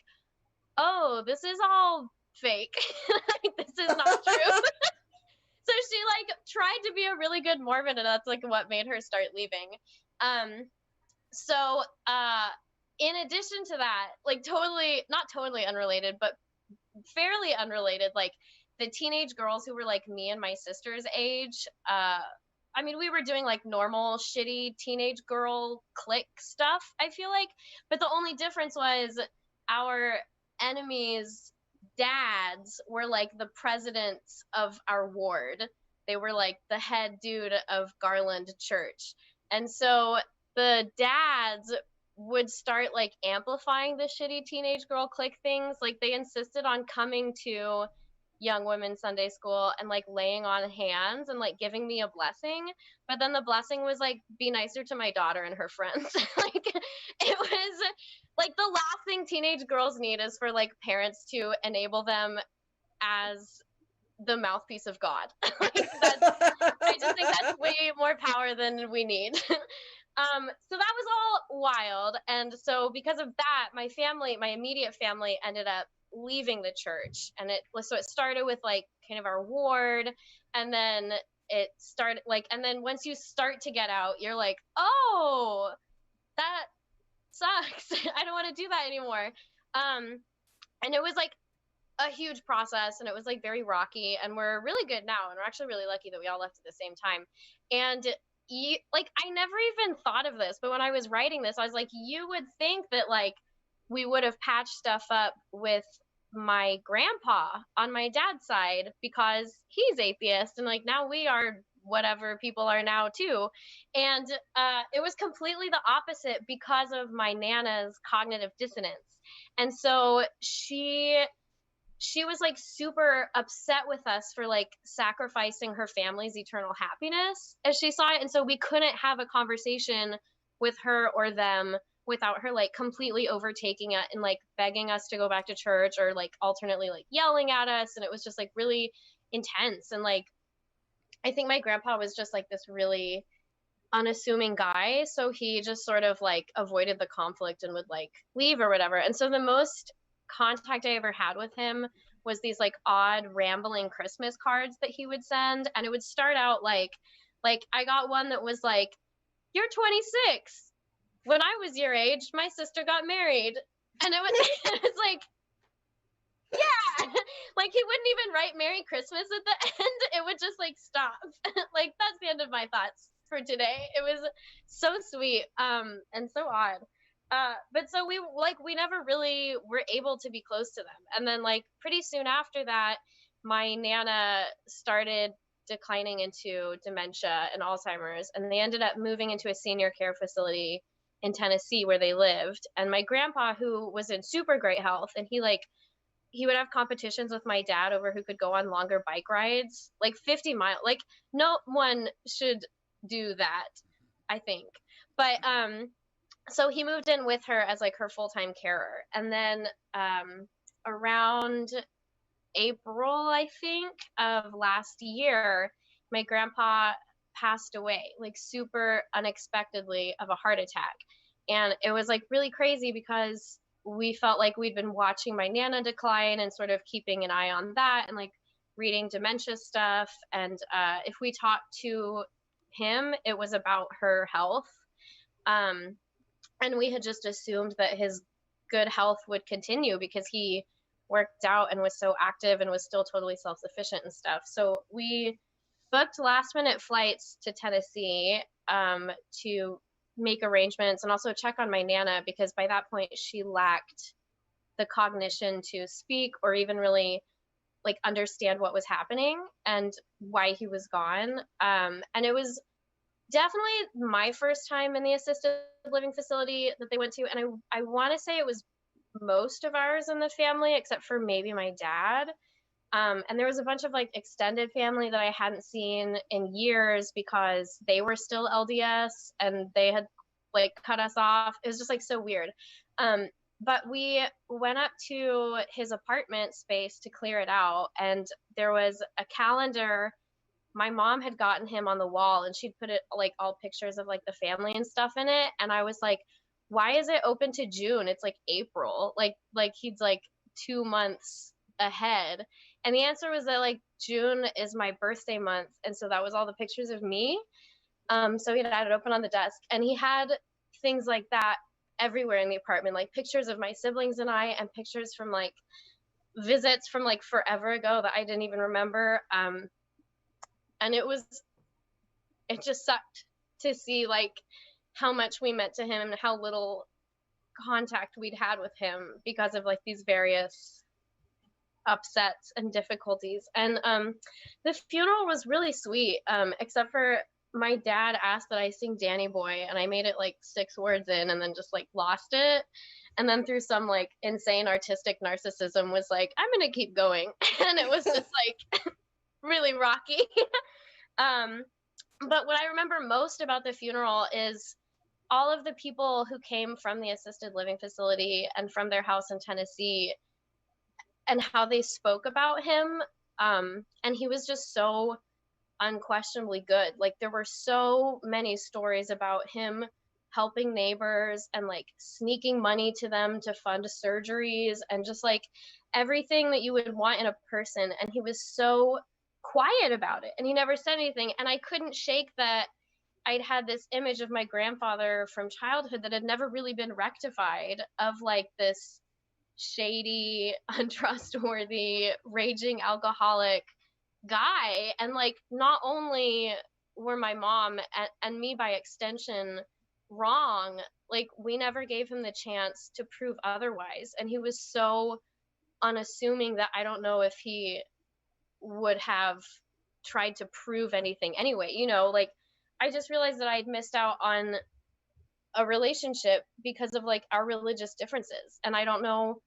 oh, this is all fake. This is not true. So she like tried to be a really good Mormon, and that's like what made her start leaving. So in addition to that, like not totally unrelated, but fairly unrelated, like the teenage girls who were like me and my sister's age, I mean, we were doing like normal shitty teenage girl clique stuff, I feel like, but the only difference was our enemies' dads were like the presidents of our ward. They were like the head dude of Garland Church. And so the dads would start like amplifying the shitty teenage girl clique things. Like they insisted on coming to young women's Sunday school and like laying on hands and like giving me a blessing. But then the blessing was like, be nicer to my daughter and her friends. Like it was like the last thing teenage girls need is for like parents to enable them as the mouthpiece of God. Like I just think that's way more power than we need. So that was all wild. And so because of that, my immediate family ended up leaving the church. And it started with like kind of our ward, and then it started like, and then once you start to get out, you're like, oh, that sucks. I don't want to do that anymore. And it was like a huge process, and it was like very rocky, and we're really good now, and we're actually really lucky that we all left at the same time. And like I never even thought of this, but when I was writing this, I was like, you would think that like we would have patched stuff up with my grandpa on my dad's side because he's atheist, and like now we are whatever people are now too. And it was completely the opposite because of my Nana's cognitive dissonance. And so she was like super upset with us for like sacrificing her family's eternal happiness as she saw it. And so we couldn't have a conversation with her or them without her like completely overtaking it and like begging us to go back to church, or like alternately like yelling at us. And it was just like really intense. And like, I think my grandpa was just like this really unassuming guy. So he just sort of like avoided the conflict and would like leave or whatever. And so the most contact I ever had with him was these like odd rambling Christmas cards that he would send. And it would start out like I got one that was like, you're 26. When I was your age, my sister got married. And it was like, yeah, like he wouldn't even write Merry Christmas at the end. It would just like stop. Like that's the end of my thoughts for today. It was so sweet and so odd. But so we never really were able to be close to them. And then like pretty soon after that, my Nana started declining into dementia and Alzheimer's, and they ended up moving into a senior care facility in Tennessee where they lived. And my grandpa, who was in super great health, and he like he would have competitions with my dad over who could go on longer bike rides, like 50 mile. Like no one should do that, I think. But so he moved in with her as like her full-time carer. And then around April, I think, of last year, my grandpa passed away, like super unexpectedly, of a heart attack. And it was like really crazy because we felt like we'd been watching my Nana decline and sort of keeping an eye on that and like reading dementia stuff. And if we talked to him, it was about her health. And we had just assumed that his good health would continue because he worked out and was so active and was still totally self-sufficient and stuff. So we booked last minute flights to Tennessee to make arrangements and also check on my Nana, because by that point she lacked the cognition to speak or even really like understand what was happening and why he was gone. And it was definitely my first time in the assisted living facility that they went to. And I want to say it was most of ours in the family, except for maybe my dad. And there was a bunch of like extended family that I hadn't seen in years because they were still LDS and they had like cut us off. It was just like so weird. But we went up to his apartment space to clear it out. And there was a calendar my mom had gotten him on the wall, and she'd put it like all pictures of like the family and stuff in it. And I was like, why is it open to June? It's like April. Like he's like 2 months ahead. And the answer was that like June is my birthday month. And so that was all the pictures of me. So he had it open on the desk, and he had things like that everywhere in the apartment, like pictures of my siblings and I, and pictures from like visits from like forever ago that I didn't even remember. And it just sucked to see like how much we meant to him and how little contact we'd had with him because of like these various upsets and difficulties. And the funeral was really sweet, except for my dad asked that I sing Danny Boy, and I made it like 6 words in and then just like lost it. And then through some like insane artistic narcissism was like, I'm gonna keep going. And it was just like really rocky. But what I remember most about the funeral is all of the people who came from the assisted living facility and from their house in Tennessee and how they spoke about him. And he was just so unquestionably good. Like there were so many stories about him helping neighbors and like sneaking money to them to fund surgeries and just like everything that you would want in a person. And he was so quiet about it, and he never said anything. And I couldn't shake that I'd had this image of my grandfather from childhood that had never really been rectified, of like this shady, untrustworthy, raging alcoholic guy. And like not only were my mom and me by extension wrong, like we never gave him the chance to prove otherwise. And he was so unassuming that I don't know if he would have tried to prove anything anyway. You know, like I just realized that I'd missed out on a relationship because of like our religious differences. And I don't know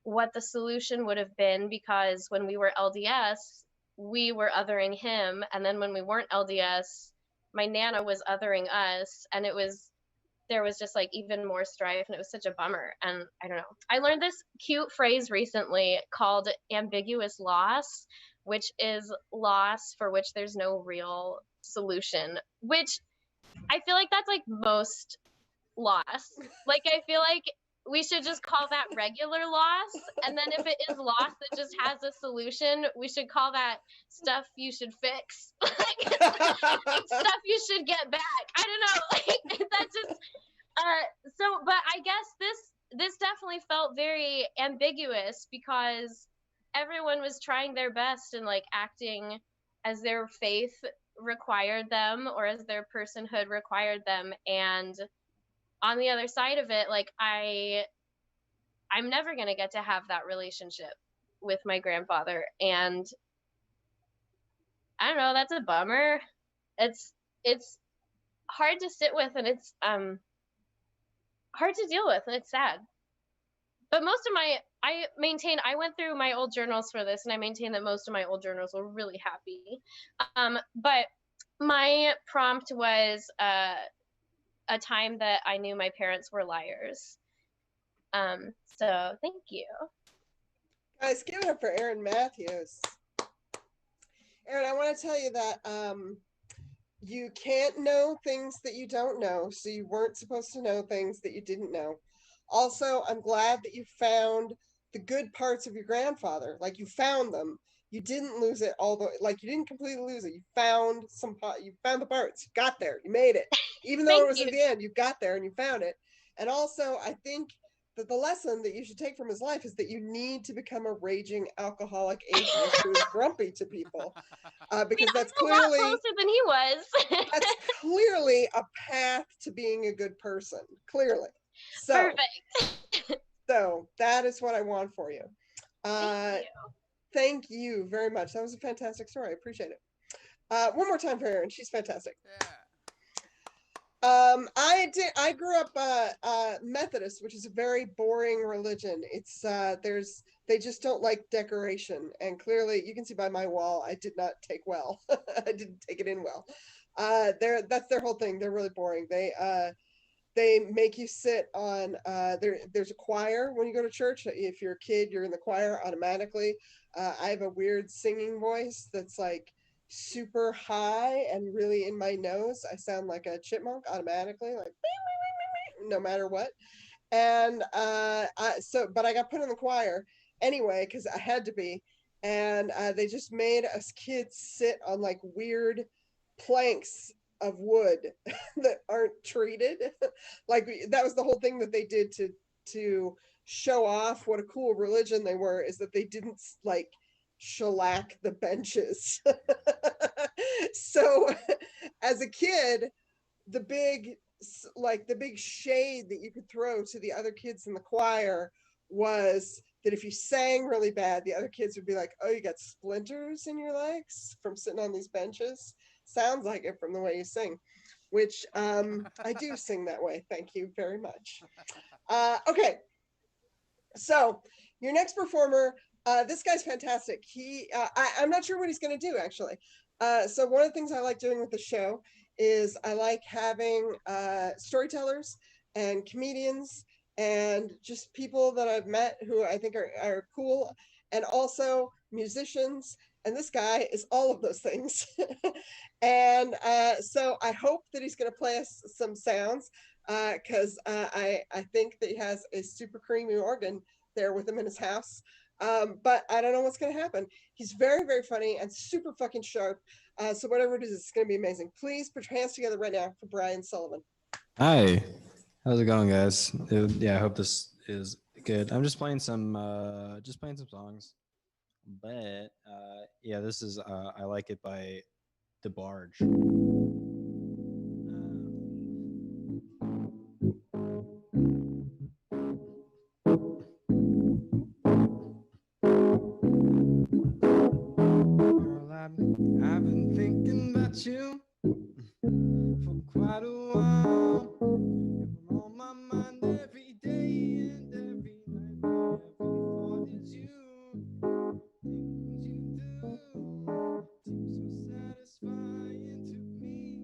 what the solution would have been, because when we were LDS, we were othering him. And then when we weren't LDS, my Nana was othering us. And there was just like even more strife, and it was such a bummer. And I don't know. I learned this cute phrase recently called ambiguous loss, which is loss for which there's no real solution, which I feel like that's like most loss. Like I feel like we should just call that regular loss. And then if it is loss that just has a solution, we should call that stuff you should fix. Like, stuff you should get back. I don't know. Like that's just but I guess this definitely felt very ambiguous because everyone was trying their best and like acting as their faith required them or as their personhood required them. And on the other side of it, like I'm never going to get to have that relationship with my grandfather. And I don't know, that's a bummer. It's hard to sit with, and it's hard to deal with, and it's sad. But most of my I went through my old journals for this, and I maintain that most of my old journals were really happy. But my prompt was a time that I knew my parents were liars. So thank you. Guys, give it up for Aaron Matthews. Aaron, I want to tell you that you can't know things that you don't know, so you weren't supposed to know things that you didn't know. Also, I'm glad that you found the good parts of your grandfather. Like, you found them. You didn't lose it, although, like, you didn't completely lose it. You found you found the parts. You got there. You made it. Even though it was you. at the end, you got there and you found it. And also, I think that the lesson that you should take from his life is that you need to become a raging alcoholic atheist who is grumpy to people, because that's I'm a lot clearly closer than he was. that's clearly a path to being a good person. Clearly, so Perfect. so that is what I want for you. Thank you. Thank you very much. That was a fantastic story. I appreciate it. One more time for Erin. She's fantastic. Yeah. I grew up Methodist, which is a very boring religion. It's they just don't like decoration, and clearly you can see by my wall I did not take well. I didn't take it in well. That's their whole thing. They're really boring. They make you sit on there's a choir when you go to church. If you're a kid, you're in the choir automatically. I have a weird singing voice that's like super high and really in my nose. I sound like a chipmunk automatically, like no matter what. And but I got put in the choir anyway because I had to be. And they just made us kids sit on like weird planks of wood that aren't treated. Like, that was the whole thing that they did to show off what a cool religion they were, is that they didn't like shellac the benches. So as a kid, the big shade that you could throw to the other kids in the choir was that if you sang really bad, the other kids would be like, oh, you got splinters in your legs from sitting on these benches. Sounds like it from the way you sing, which I do sing that way. Thank you very much. Okay, so your next performer, this guy's fantastic. I'm not sure what he's going to do, actually. So one of the things I like doing with the show is I like having storytellers and comedians and just people that I've met who I think are cool, and also musicians. And this guy is all of those things. And so I hope that he's going to play us some sounds, because I think that he has a super creamy organ there with him in his house. But I don't know what's going to happen. He's very, very funny and super fucking sharp. So whatever it is, it's going to be amazing. Please put your hands together right now for Brian Sullivan. Hi, how's it going, guys? Yeah, I hope this is good. I'm just playing some songs, but yeah, this is I Like It by DeBarge. Girl, I've been thinking about you for quite a while. You're on my mind every day and every night. Every thought is you. Things you do seem so satisfying to me.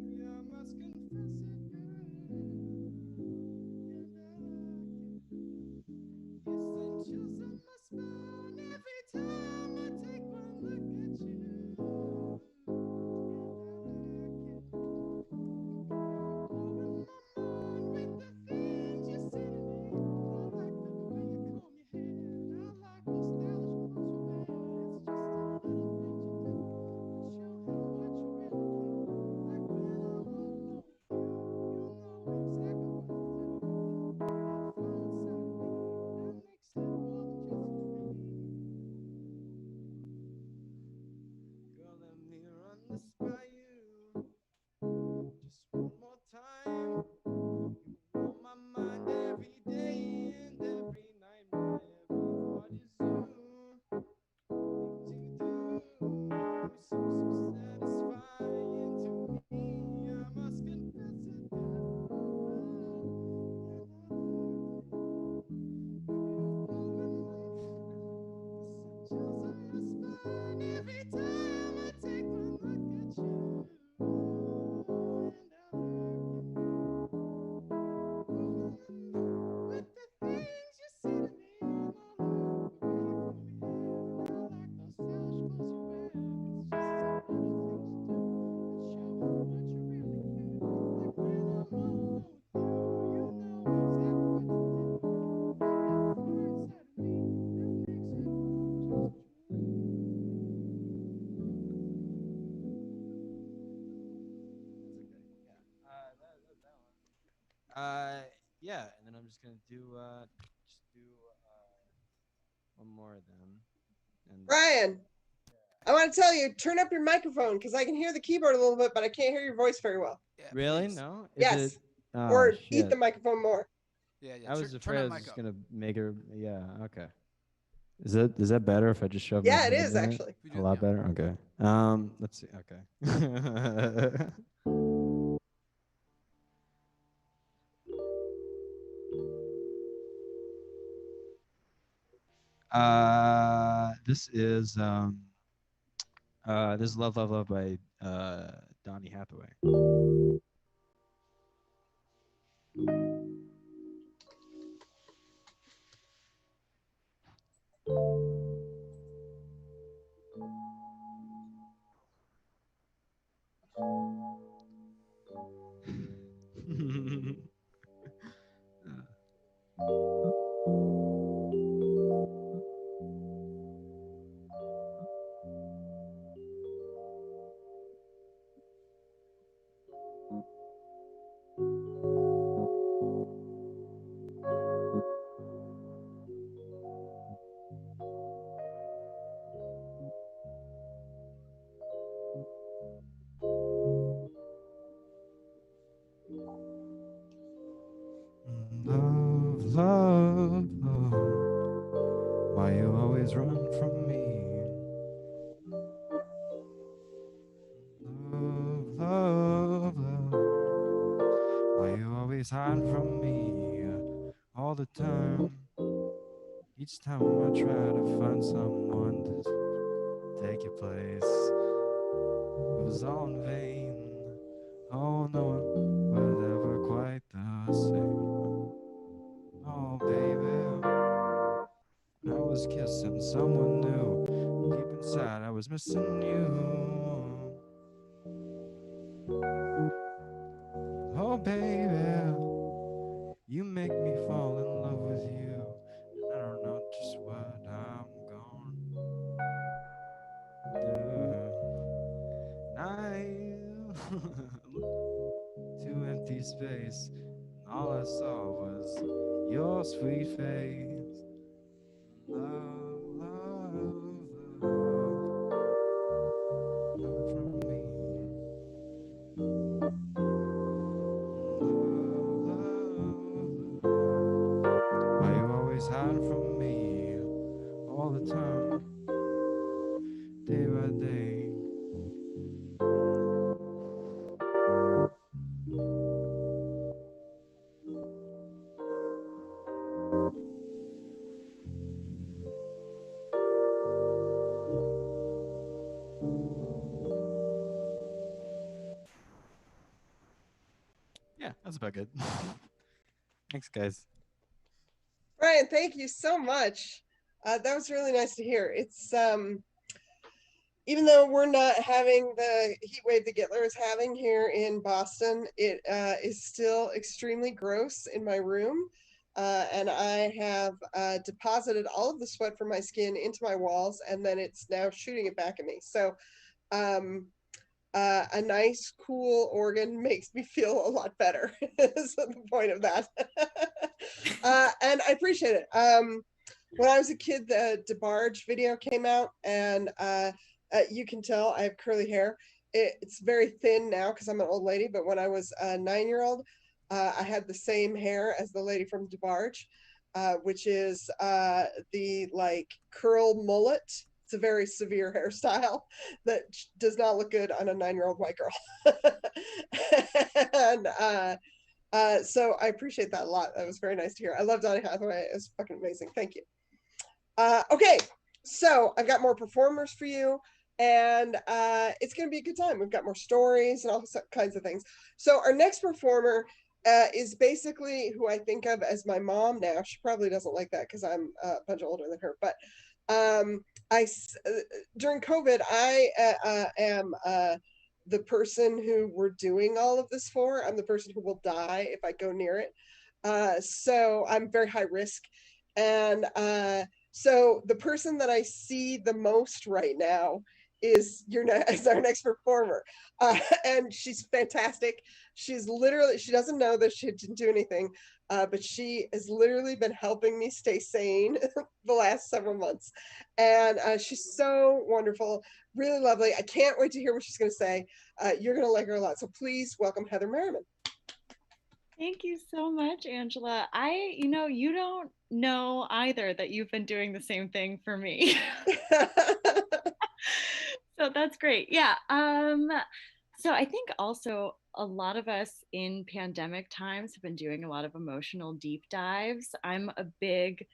just gonna do one more of them. And Brian, I want to tell you, turn up your microphone because I can hear the keyboard a little bit, but I can't hear your voice very well. Yeah, really? please. No? Yes. It, oh, Or eat shit. the microphone more. Yeah, I was turn afraid I that was mic just up. gonna make her. Yeah. Okay. Is that better if I just shove? Yeah, my it hand is in actually. If you A do- lot yeah. better. Okay. Let's see. Okay. This is Love Love Love by Donny Hathaway. Love, love, love, why you always run from me? Love, love, love, why you always hide from me all the time? Each time I try to find someone to take your place, it was all in vain. Oh, no one was ever quite the same. Oh, baby, I was kissing someone new. Deep inside, I was missing you. Oh, baby, you make me fall in love with you. And I don't know just what I'm gonna do. I looked to empty space, and all I saw was your sweet face. Love, love, love, love from me. Love, love, love. Why you always hide from me all the time, day by day? Yeah, that's about good. Thanks, guys. Brian, thank you so much. That was really nice to hear. It's even though we're not having the heat wave that Gittler is having here in Boston, it is still extremely gross in my room. And I have deposited all of the sweat from my skin into my walls, and then it's now shooting it back at me. So a nice, cool organ makes me feel a lot better. Is the point of that. And I appreciate it. When I was a kid, the DeBarge video came out, and you can tell I have curly hair. It's very thin now because I'm an old lady, but when I was a 9-year-old, I had the same hair as the lady from DeBarge, which is the like curl mullet. It's a very severe hairstyle that does not look good on a 9-year-old white girl. And so I appreciate that a lot. That was very nice to hear. I love Donny Hathaway. It was fucking amazing. Thank you. Okay, so I've got more performers for you, and it's going to be a good time. We've got more stories and all kinds of things. So our next performer is basically who I think of as my mom now. She probably doesn't like that because I'm a bunch older than her, but during COVID, I am the person who we're doing all of this for. I'm the person who will die if I go near it. So I'm very high risk. And so the person that I see the most right now is our next performer. And she's fantastic. She's literally, she doesn't know that she didn't do anything, but she has literally been helping me stay sane the last several months. And she's so wonderful, really lovely. I can't wait to hear what she's going to say. You're going to like her a lot. So please welcome Heather Merriman. Thank you so much, Angela. You don't know either that you've been doing the same thing for me. So that's great. Yeah. So I think also a lot of us in pandemic times have been doing a lot of emotional deep dives. I'm a big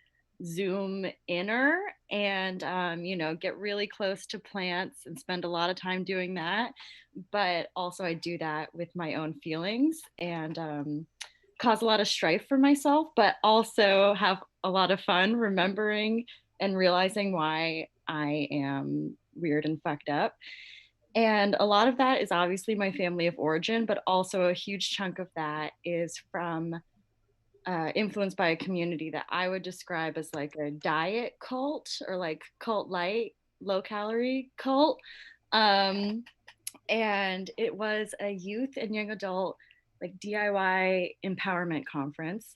Zoom inner and, get really close to plants and spend a lot of time doing that. But also I do that with my own feelings and cause a lot of strife for myself, but also have a lot of fun remembering and realizing why I am weird and fucked up. And a lot of that is obviously my family of origin, but also a huge chunk of that is from influenced by a community that I would describe as like a diet cult or like cult light, low calorie cult. And it was a youth and young adult like DIY empowerment conference.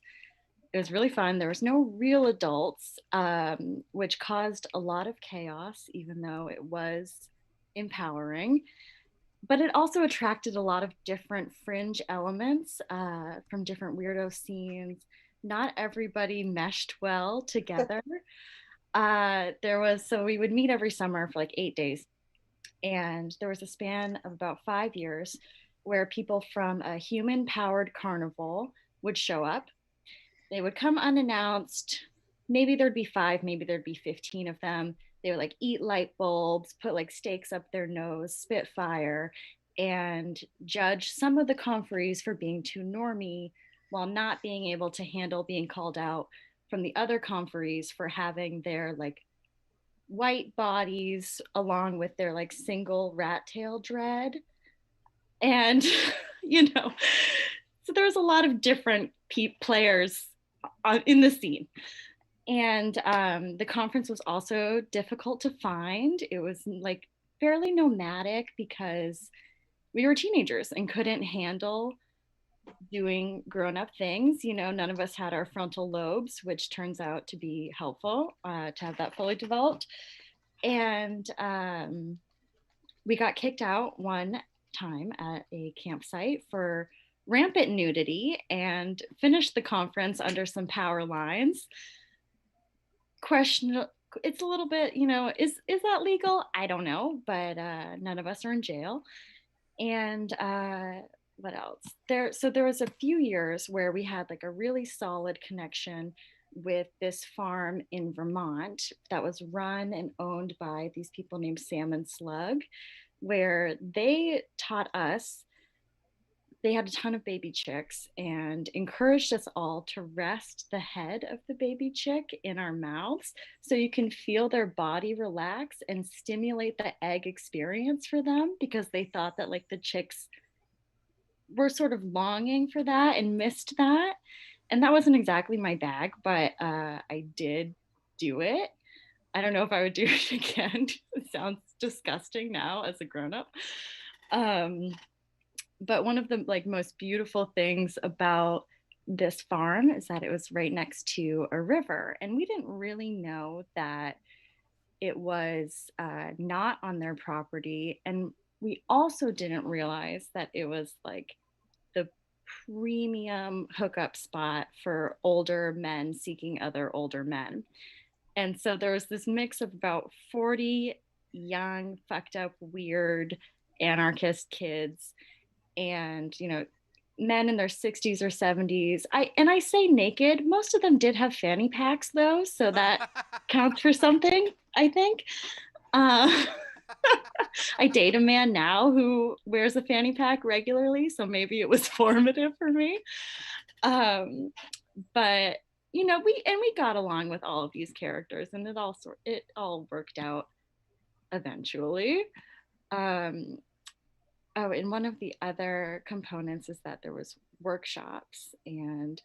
It was really fun. There was no real adults, which caused a lot of chaos, even though it was empowering. But it also attracted a lot of different fringe elements from different weirdo scenes. Not everybody meshed well together. So we would meet every summer for like 8 days. And there was a span of about 5 years where people from a human powered carnival would show up. They would come unannounced. Maybe there'd be 5, maybe there'd be 15 of them. They would like eat light bulbs, put like stakes up their nose, spit fire, and judge some of the conferees for being too normy while not being able to handle being called out from the other conferees for having their like white bodies along with their like single rat tail dread. And, so there was a lot of different players in the scene. And the conference was also difficult to find. It was like fairly nomadic because we were teenagers and couldn't handle doing grown-up things. None of us had our frontal lobes, which turns out to be helpful to have that fully developed. And we got kicked out one time at a campsite for rampant nudity and finished the conference under some power lines. Questionable. It's a little bit, is that legal? I don't know, but none of us are in jail. And what else? There was a few years where we had like a really solid connection with this farm in Vermont that was run and owned by these people named Sam and Slug, where they taught us. They had a ton of baby chicks and encouraged us all to rest the head of the baby chick in our mouths so you can feel their body relax and stimulate the egg experience for them, because they thought that like the chicks were sort of longing for that and missed that. And that wasn't exactly my bag, but I did do it. I don't know if I would do it again. It sounds disgusting now as a grown-up. But one of the like most beautiful things about this farm is that it was right next to a river, and we didn't really know that it was not on their property. And we also didn't realize that it was like the premium hookup spot for older men seeking other older men. And so there was this mix of about 40 young, fucked up, weird, anarchist kids and, men in their 60s or 70s. I say naked. Most of them did have fanny packs though, so that counts for something, I think. I date a man now who wears a fanny pack regularly, so maybe it was formative for me. But we got along with all of these characters, and it all worked out eventually. And one of the other components is that there was workshops, and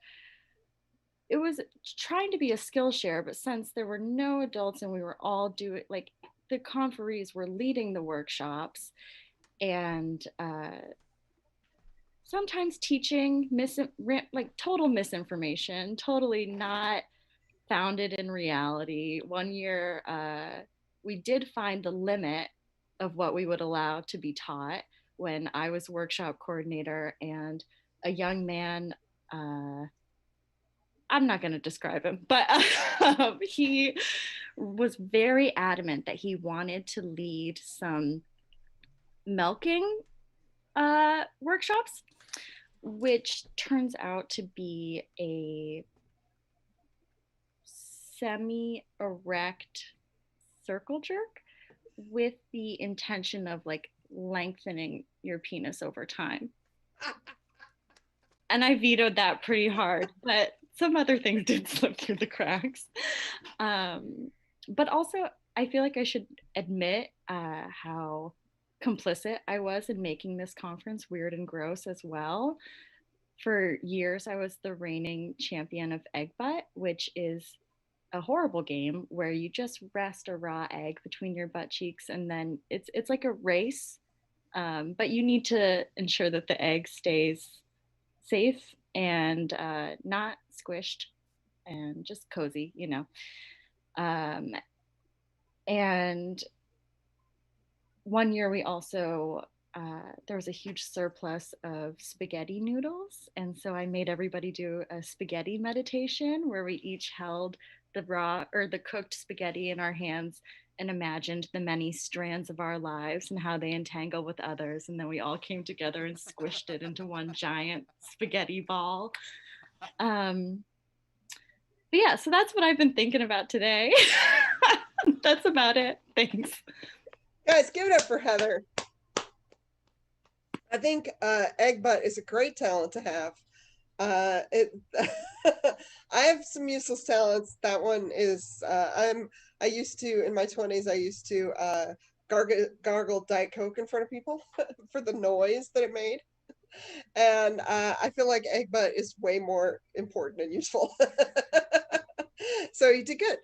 it was trying to be a Skillshare, but since there were no adults and we were all doing, like, the conferees were leading the workshops, and sometimes teaching like total misinformation, totally not founded in reality. One year, we did find the limit of what we would allow to be taught when I was workshop coordinator, and a young man, I'm not going to describe him, but he was very adamant that he wanted to lead some milking workshops, which turns out to be a semi-erect circle jerk with the intention of like lengthening your penis over time. And I vetoed that pretty hard, but some other things did slip through the cracks. But also, I feel like I should admit how complicit I was in making this conference weird and gross as well. For years, I was the reigning champion of egg butt, which is a horrible game where you just rest a raw egg between your butt cheeks, and then it's like a race, but you need to ensure that the egg stays safe and not squished and just cozy, you know. And one year we also there was a huge surplus of spaghetti noodles, and so I made everybody do a spaghetti meditation where we each held the raw or the cooked spaghetti in our hands and imagined the many strands of our lives and how they entangle with others, and then we all came together and squished it into one giant spaghetti ball. But yeah, so that's what I've been thinking about today. That's about it. Thanks. Guys, give it up for Heather. I think egg butt is a great talent to have. I have some useless talents. That one is I used to, in my 20s, I used to gargle Diet Coke in front of people for the noise that it made. And I feel like egg butt is way more important and useful. So you did good.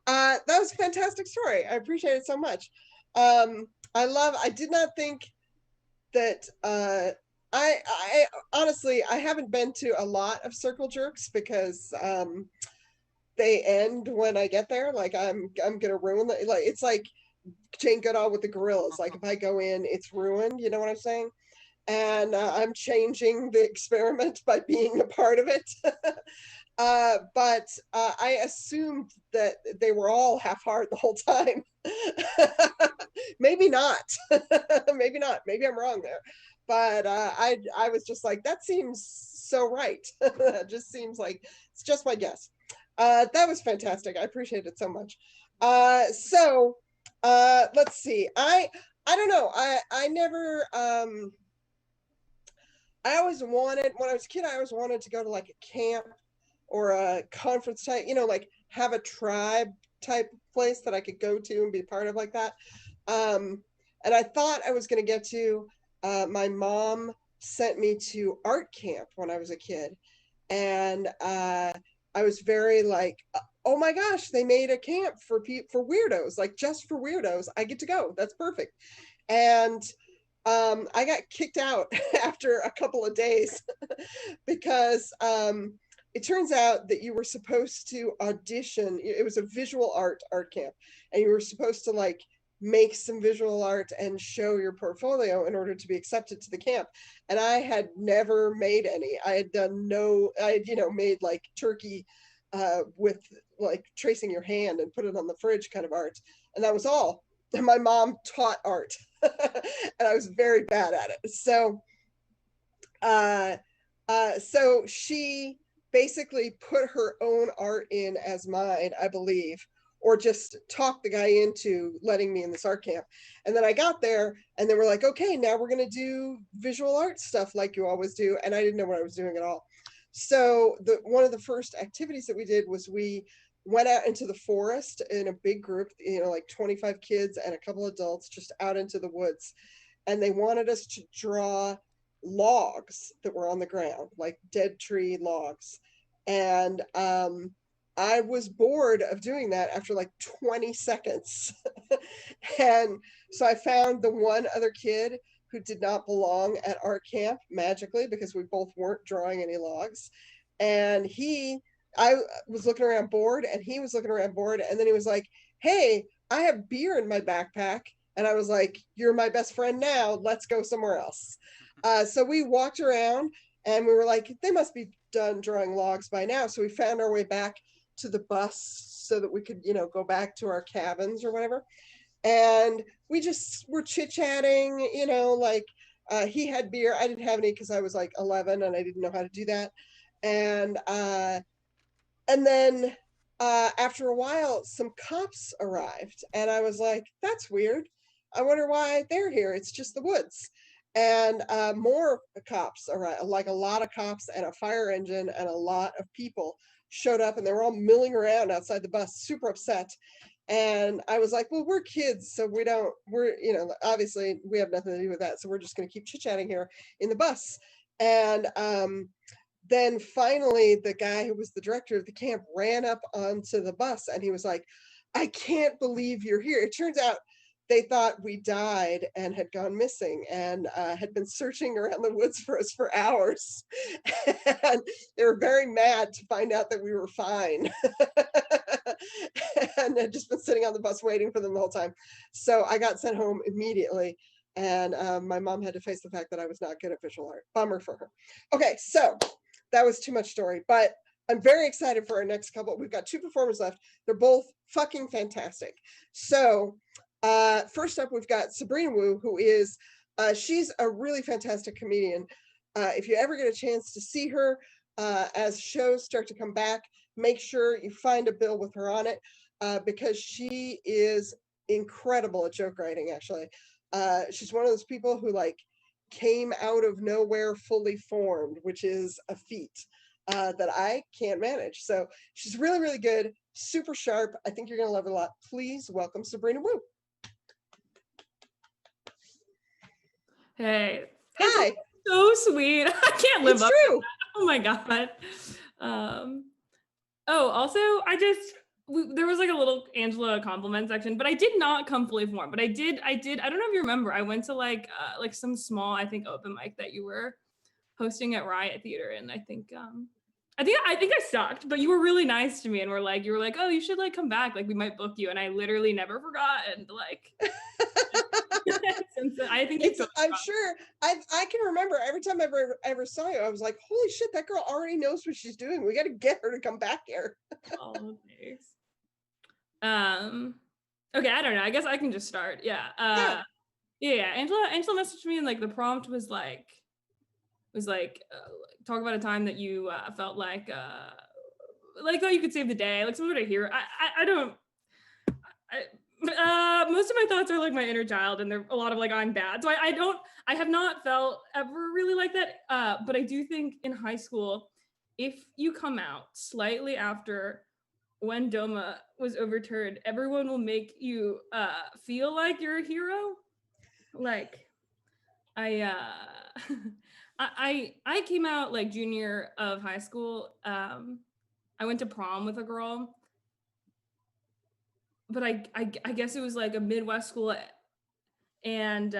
That was a fantastic story. I appreciate it so much. I did not think that I honestly, I haven't been to a lot of circle jerks because they end when I get there. Like I'm gonna ruin it. Like it's like Jane Goodall with the gorillas. Like if I go in, it's ruined. You know what I'm saying? And I'm changing the experiment by being a part of it. But I assumed that they were all half hard the whole time. Maybe not. Maybe not. Maybe I'm wrong there. But I was just like, that seems so right. That just seems like, it's just my guess. That was fantastic. I appreciate it so much. So let's see. I don't know. I never, I always wanted, when I was a kid, I always wanted to go to like a camp or a conference type, you know, like have a tribe type place that I could go to and be part of like that. And I thought I was going to get to, my mom sent me to art camp when I was a kid. And I was very like, oh my gosh, they made a camp for weirdos, like just for weirdos. I get to go. That's perfect. And I got kicked out after a couple of days because it turns out that you were supposed to audition. It was a visual art camp, and you were supposed to like make some visual art and show your portfolio in order to be accepted to the camp. And I had never made any. I had made like turkey with like tracing your hand and put it on the fridge kind of art. And that was all. And my mom taught art and I was very bad at it. So, so she basically put her own art in as mine, I believe, or just talked the guy into letting me in this art camp. And then I got there and they were like, okay, now we're going to do visual art stuff like you always do. And I didn't know what I was doing at all. So one of the first activities that we did was we went out into the forest in a big group, you know, like 25 kids and a couple adults, just out into the woods. And they wanted us to draw logs that were on the ground, like dead tree logs. And I was bored of doing that after like 20 seconds. And so I found the one other kid who did not belong at art camp magically because we both weren't drawing any logs. And I was looking around bored and he was looking around bored. And then he was like, hey, I have beer in my backpack. And I was like, you're my best friend now. Let's go somewhere else. So we walked around and we were like, they must be done drawing logs by now. So we found our way back to the bus so that we could, go back to our cabins or whatever. And we just were chit-chatting, he had beer. I didn't have any because I was like 11 and I didn't know how to do that. And then after a while, some cops arrived and I was like, that's weird. I wonder why they're here. It's just the woods. And more cops arrived, like a lot of cops and a fire engine and a lot of people showed up and they were all milling around outside the bus, super upset. And I was like, well, we're kids, so obviously we have nothing to do with that. So we're just going to keep chit-chatting here in the bus. And then finally, the guy who was the director of the camp ran up onto the bus and he was like, I can't believe you're here. It turns out they thought we died and had gone missing and had been searching around the woods for us for hours. And they were very mad to find out that we were fine. And had just been sitting on the bus waiting for them the whole time. So I got sent home immediately. And my mom had to face the fact that I was not good at visual art. Bummer for her. Okay, so that was too much story, but I'm very excited for our next couple. We've got 2 performers left. They're both fucking fantastic. So first up, we've got Sabrina Wu, who is, she's a really fantastic comedian. If you ever get a chance to see her as shows start to come back, make sure you find a bill with her on it because she is incredible at joke writing, actually. She's one of those people who came out of nowhere fully formed, which is a feat that I can't manage. So she's really, really good, super sharp. I think you're going to love her a lot. Please welcome Sabrina Wu. Hey. Hi. So sweet. I can't live It's up true. to that. Oh my God. Also, there was a little Angela compliment section, but I did not come fully formed, but I did, I don't know if you remember, I went to some small, I think, open mic that you were hosting at Riot Theater. And I think I sucked, but you were really nice to me and you were like, oh, you should come back. We might book you. And I literally never forgot. And since then, I think I'm sure I can remember every time I ever saw you, I was like, holy shit, that girl already knows what she's doing. We got to get her to come back here. Oh, thanks. Okay, I don't know. I guess I can just start. Yeah. Yeah. Angela messaged me and the prompt was talk about a time that you felt like oh, you could save the day, some sort of hero. Most of my thoughts are my inner child, and they're a lot of I'm bad. So I have not felt ever really like that. But I do think in high school, if you come out slightly after when DOMA was overturned, everyone will make you feel like you're a hero. I came out junior of high school. I went to prom with a girl, but I guess it was a Midwest school, and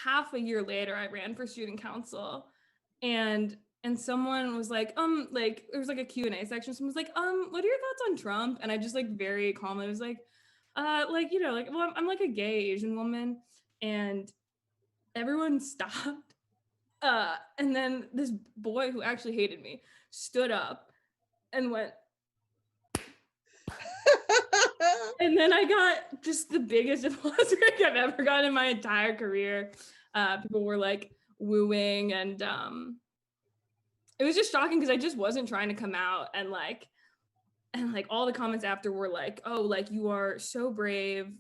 half a year later I ran for student council, and someone was there was a Q&A section. Someone was what are your thoughts on Trump? And I just very calmly was well, I'm a gay Asian woman, and everyone stopped. And then this boy who actually hated me stood up and went, and then I got just the biggest applause break I've ever gotten in my entire career. People were wooing, and it was just shocking because I just wasn't trying to come out, and all the comments after were oh, you are so brave.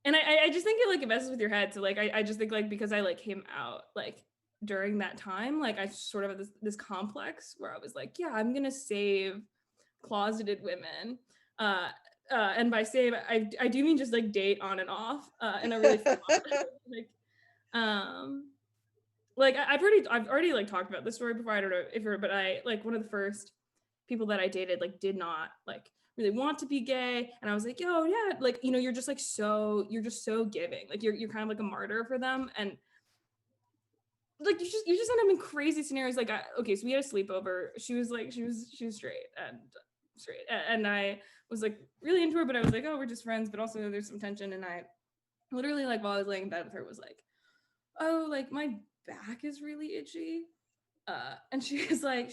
And I just think it messes with your head. So I just think because I came out during that time, I sort of had this complex where I was yeah, I'm gonna save closeted women. And by save, I do mean just date on and off in a really I've already talked about this story before. I don't know if you're, but I one of the first people that I dated did not really want to be gay. And I was like, yo, yeah, like, you know, you're just so giving. Like you're kind of like a martyr for them. And like you just end up in crazy scenarios. Like okay, so we had a sleepover. She was straight and I was like really into her, but I was like, oh, we're just friends, but also there's some tension. And I literally, like, while I was laying in bed with her, was like, oh, like my back is really itchy. And she was like,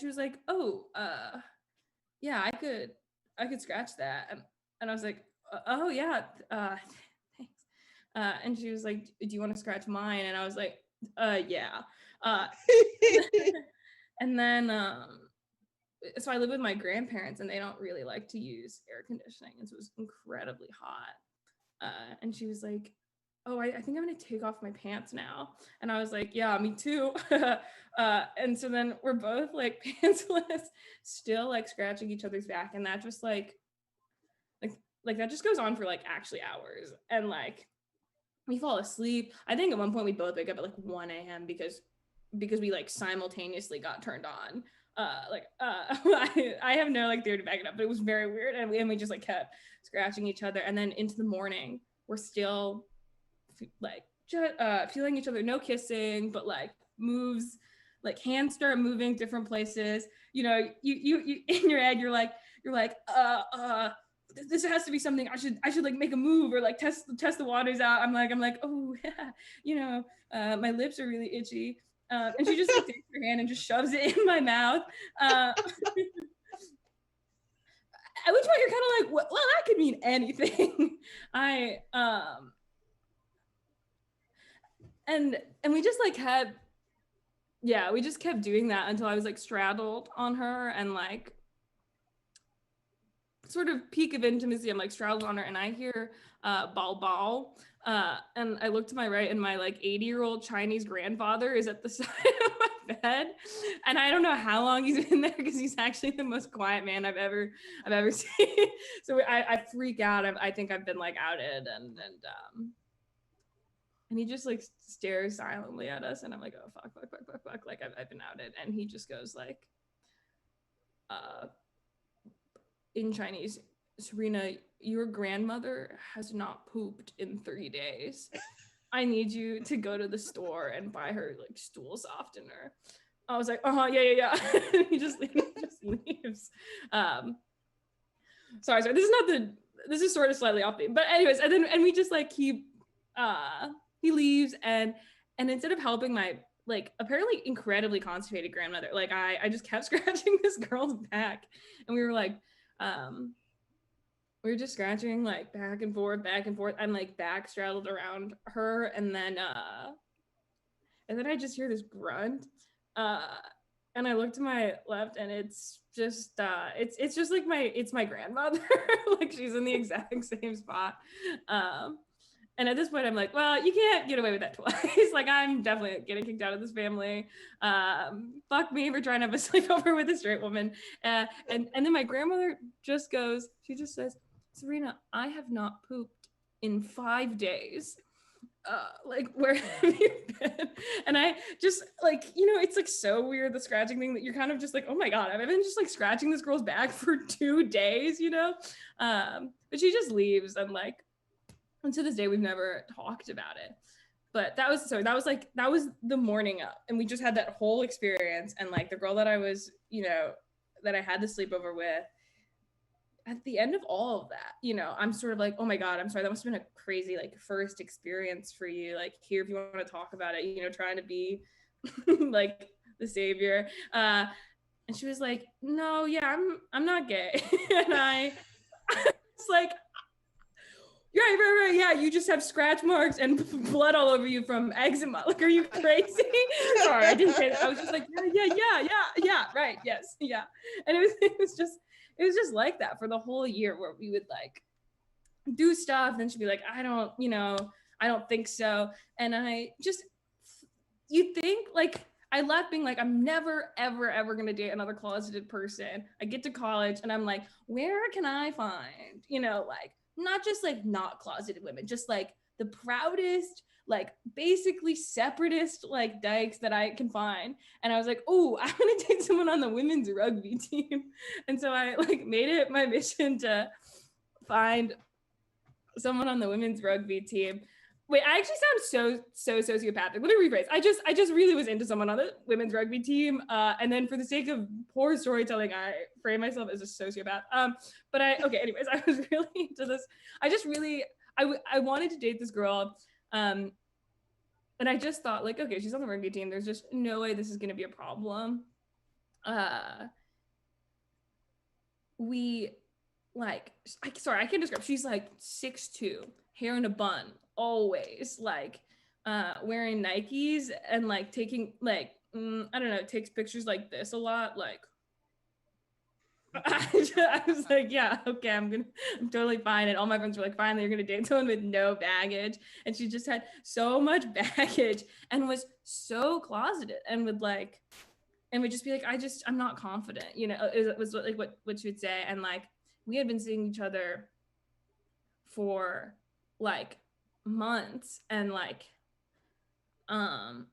oh, yeah, I could scratch that. And I was like, oh yeah, thanks. And she was like, do you want to scratch mine? And I was like, yeah. And then so I live with my grandparents, and they don't really like to use air conditioning, and so it was incredibly hot. And she was like, oh, I think I'm gonna take off my pants now. And I was like, yeah, me too. And so then we're both like pantsless, still like scratching each other's back, and that just like that just goes on for like actually hours. And like we fall asleep. I think at one point we both wake up at like 1 a.m. because we like simultaneously got turned on. I have no like theory to back it up, but it was very weird. And we just like kept scratching each other. And then into the morning, we're still like feeling each other, no kissing, but like moves, like hands start moving different places. You know, you in your head, you're like, this has to be something. I should like make a move or like test the waters out. I'm like, oh yeah, you know, my lips are really itchy. And she just like, takes her hand and just shoves it in my mouth. At which point you're kind of like, well, that could mean anything. And we just like we just kept doing that until I was like straddled on her, and like sort of peak of intimacy, I'm like straddled on her, and I hear bao bao. And I look to my right, and my like 80-year-old Chinese grandfather is at the side of my bed. And I don't know how long he's been there, because he's actually the most quiet man I've ever seen. So I freak out. I think I've been like outed, and he just like stares silently at us, and I'm like, oh fuck, like I've been outed. And he just goes like, in Chinese, Serena, your grandmother has not pooped in 3 days. I need you to go to the store and buy her like stool softener. I was like, yeah. He just leaves. Sorry. This is sort of slightly off theme, but anyways, and we just like keep, he leaves, and instead of helping my like apparently incredibly constipated grandmother, like I just kept scratching this girl's back, and we were like, we were just scratching like back and forth. I'm like back straddled around her, and then I just hear this grunt, and I look to my left, and it's just it's just like my grandmother. Like she's in the exact same spot. And at this point, I'm like, well, you can't get away with that twice. Like, I'm definitely getting kicked out of this family. Fuck me for trying to have a sleepover with a straight woman. And then my grandmother just says, Serena, I have not pooped in 5 days. Like, where have you been? And I just like, you know, it's like so weird, the scratching thing, that you're kind of just like, oh my God, I've been just like scratching this girl's back for 2 days, you know? But she just leaves, and like, and to this day, we've never talked about it. But that was the morning up, and we just had that whole experience. And like the girl that I was, you know, that I had the sleepover with, at the end of all of that, you know, I'm sort of like, oh my God, I'm sorry, that must have been a crazy like first experience for you. Like, here, if you want to talk about it, you know, trying to be like the savior. And she was like, no, yeah, I'm not gay. And I was like, right. Yeah, you just have scratch marks and blood all over you from eczema. Like, are you crazy? Sorry, I didn't say that. I was just like, yeah, right, yes, yeah. And it was just like that for the whole year, where we would like do stuff, and she'd be like, I don't think so. And you think like, I left being like, I'm never, ever gonna date another closeted person. I get to college, and I'm like, where can I find, you know, like, not just like not closeted women, just like the proudest, like basically separatist like dykes that I can find. And I was like, oh, I'm gonna take someone on the women's rugby team. And so I like made it my mission to find someone on the women's rugby team. Wait, I actually sound so sociopathic. Let me rephrase. I just really was into someone on the women's rugby team, and then for the sake of poor storytelling, I frame myself as a sociopath. But anyways, I was really into this. I wanted to date this girl, and I just thought like, okay, she's on the rugby team. There's just no way this is gonna be a problem. I can't describe. She's like 6'2", hair in a bun, always like wearing Nikes and like taking like I don't know, takes pictures like this a lot. Like I was like, yeah, okay, I'm totally fine. And all my friends were like, fine, you're gonna date someone with no baggage. And she just had so much baggage and was so closeted and would just be like, I'm not confident, you know. It was like what she would say. And like we had been seeing each other for like months, and like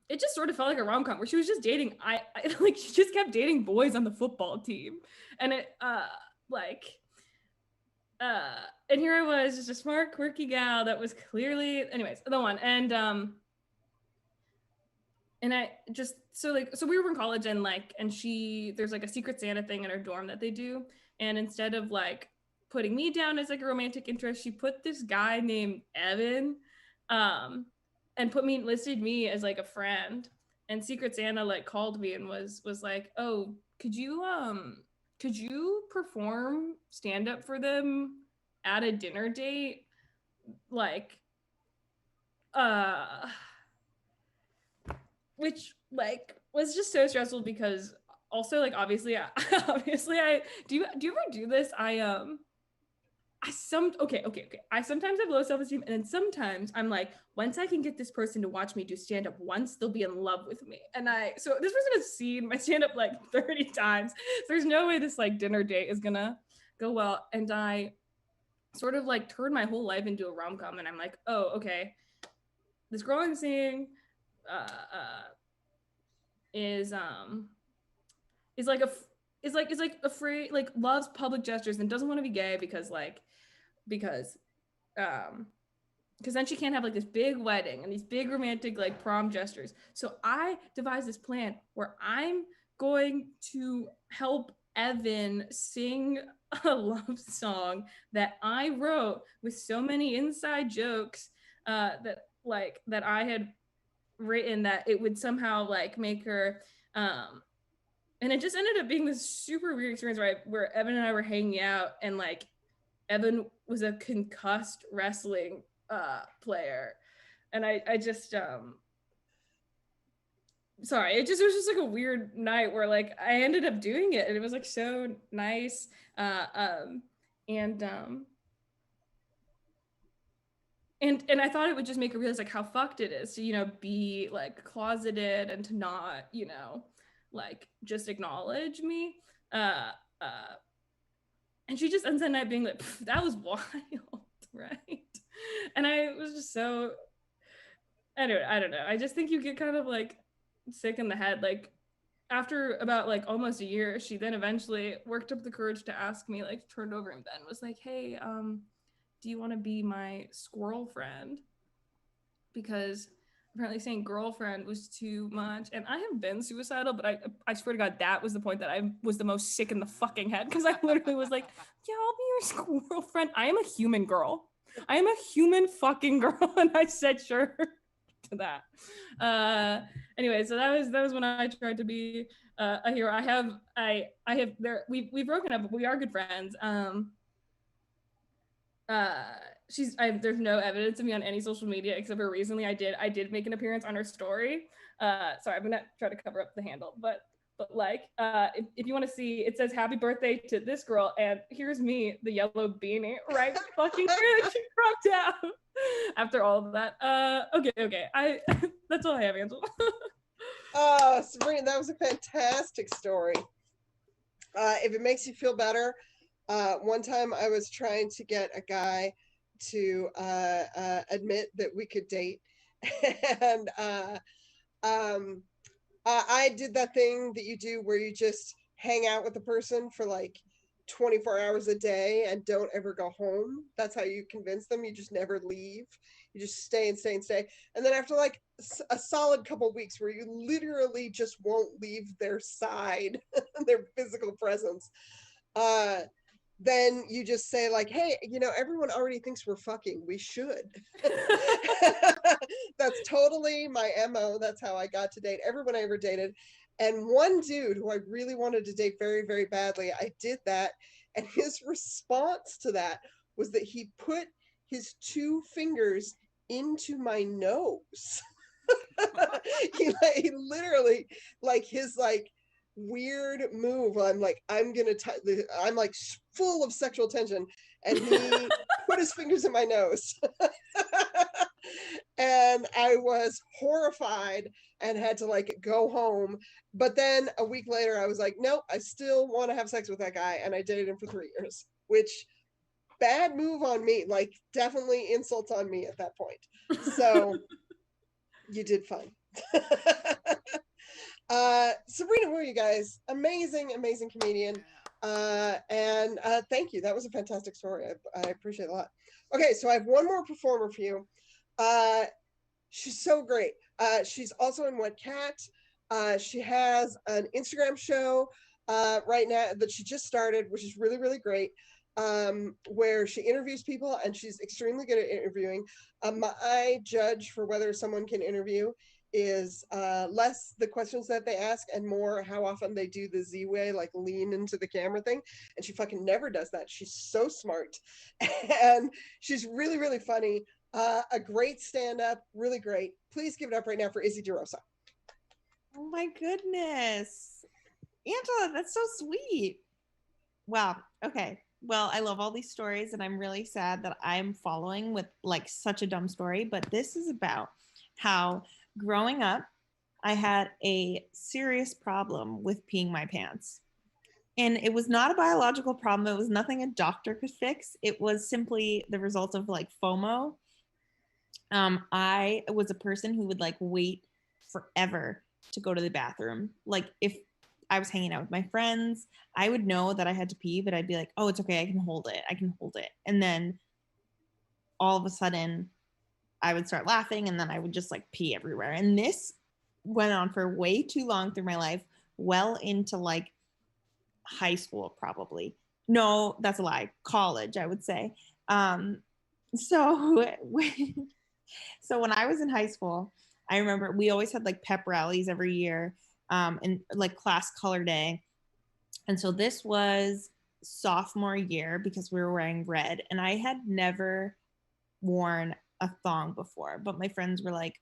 it just sort of felt like a rom-com where she was just dating I like she just kept dating boys on the football team, and it and here I was, just a smart, quirky gal that was clearly, anyways, the one. And I just so we were in college, and there's like a Secret Santa thing in her dorm that they do, and instead of like putting me down as like a romantic interest, she put this guy named Evan and listed me as like a friend. And Secret Santa like called me and was like, oh, could you perform stand-up for them at a dinner date? Like which like was just so stressful, because also like obviously I do you ever do this? I sometimes have low self-esteem, and then sometimes I'm like, once I can get this person to watch me do stand-up once, they'll be in love with me. So this person has seen my stand-up like 30 times. So there's no way this like dinner date is gonna go well. And I sort of like turned my whole life into a rom-com, and I'm like, oh, okay, this girl I'm seeing is afraid, like loves public gestures and doesn't want to be gay because then she can't have like this big wedding and these big romantic like prom gestures. So I devised this plan where I'm going to help Evan sing a love song that I wrote with so many inside jokes that I had written, that it would somehow like make her and it just ended up being this super weird experience where Evan and I were hanging out, and like Evan was a concussed wrestling player, and I just sorry, it was just like a weird night where like I ended up doing it, and it was like so nice, and I thought it would just make her realize like how fucked it is to, you know, be like closeted and to not, you know, like just acknowledge me. And she just ends the night being like, that was wild, right? And I was just so, anyway, I don't know. I just think you get kind of like sick in the head. Like after about like almost a year, she then eventually worked up the courage to ask me, like turned over in bed and was like, hey, do you want to be my squirrel friend? Because apparently saying girlfriend was too much, and I have been suicidal, but I swear to God, that was the point that I was the most sick in the fucking head, because I literally was like, yeah, I'll be your squirrel friend. I am a human girl. I am a human fucking girl, and I said sure to that. Anyway, so that was when I tried to be a hero. We've broken up, but we are good friends. There's no evidence of me on any social media except for recently I did make an appearance on her story. Sorry, I'm gonna try to cover up the handle, but like if you want to see, it says happy birthday to this girl, and here's me, the yellow beanie, right fucking there, she cropped out after all of that. Okay, I that's all I have, Angela. Oh, Sabrina, that was a fantastic story. If it makes you feel better, one time I was trying to get a guy to admit that we could date. And I did that thing that you do where you just hang out with the person for like 24 hours a day and don't ever go home. That's how you convince them. You just never leave. You just stay and stay and stay. And then after like a solid couple of weeks where you literally just won't leave their side, their physical presence, then you just say like, hey, you know, everyone already thinks we're fucking. We should. That's totally my MO. That's how I got to date everyone I ever dated. And one dude who I really wanted to date very, very badly, I did that. And his response to that was that he put his 2 fingers into my nose. he literally, like, his like weird move. I'm like full of sexual tension, and he put his fingers in my nose. And I was horrified and had to like go home. But then a week later, I was like, nope, I still want to have sex with that guy. And I dated him for 3 years, which bad move on me, like definitely insults on me at that point. So you did fine. Sabrina, who are you guys? Amazing, amazing comedian. And thank you. That was a fantastic story. I appreciate it a lot. Okay, so I have one more performer for you. She's so great. She's also in Wet Cat. She has an Instagram show right now that she just started, which is really, really great, where she interviews people, and she's extremely good at interviewing. My judge for whether someone can interview is less the questions that they ask and more how often they do the Z-way, like lean into the camera thing. And she fucking never does that. She's so smart. And she's really, really funny. A great stand-up, really great. Please give it up right now for Izzy DeRosa. Oh my goodness. Angela, that's so sweet. Wow. Okay. Well, I love all these stories, and I'm really sad that I'm following with like such a dumb story, but this is about how growing up, I had a serious problem with peeing my pants. And it was not a biological problem. It was nothing a doctor could fix. It was simply the result of like FOMO. I was a person who would like wait forever to go to the bathroom. Like if I was hanging out with my friends, I would know that I had to pee, but I'd be like, oh, it's okay. I can hold it. And then all of a sudden I would start laughing, and then I would just like pee everywhere. And this went on for way too long through my life, well into like high school, probably. No, that's a lie. College, I would say. So when I was in high school, I remember we always had like pep rallies every year, and like class color day. And so this was sophomore year because we were wearing red, and I had never worn a thong before, but my friends were like,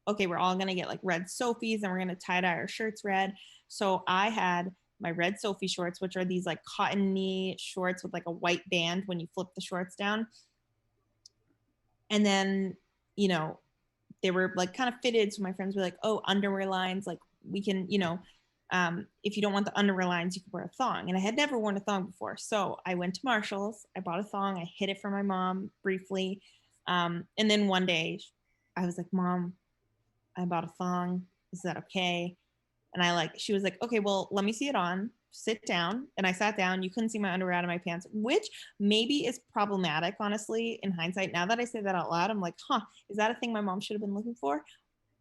okay, we're all gonna get like red Sophies and we're gonna tie dye our shirts red. So I had my red Sophie shorts, which are these like cottony shorts with like a white band when you flip the shorts down. And then, you know, they were like kind of fitted. So my friends were like, oh, underwear lines, like we can, you know, if you don't want the underwear lines, you can wear a thong. And I had never worn a thong before. So I went to Marshall's, I bought a thong, I hid it from my mom briefly. And then one day I was like, Mom, I bought a thong. Is that okay? And she was like, okay, well, let me see it on. Sit down. And I sat down. You couldn't see my underwear out of my pants, which maybe is problematic, honestly, in hindsight. Now that I say that out loud, I'm like, is that a thing my mom should have been looking for?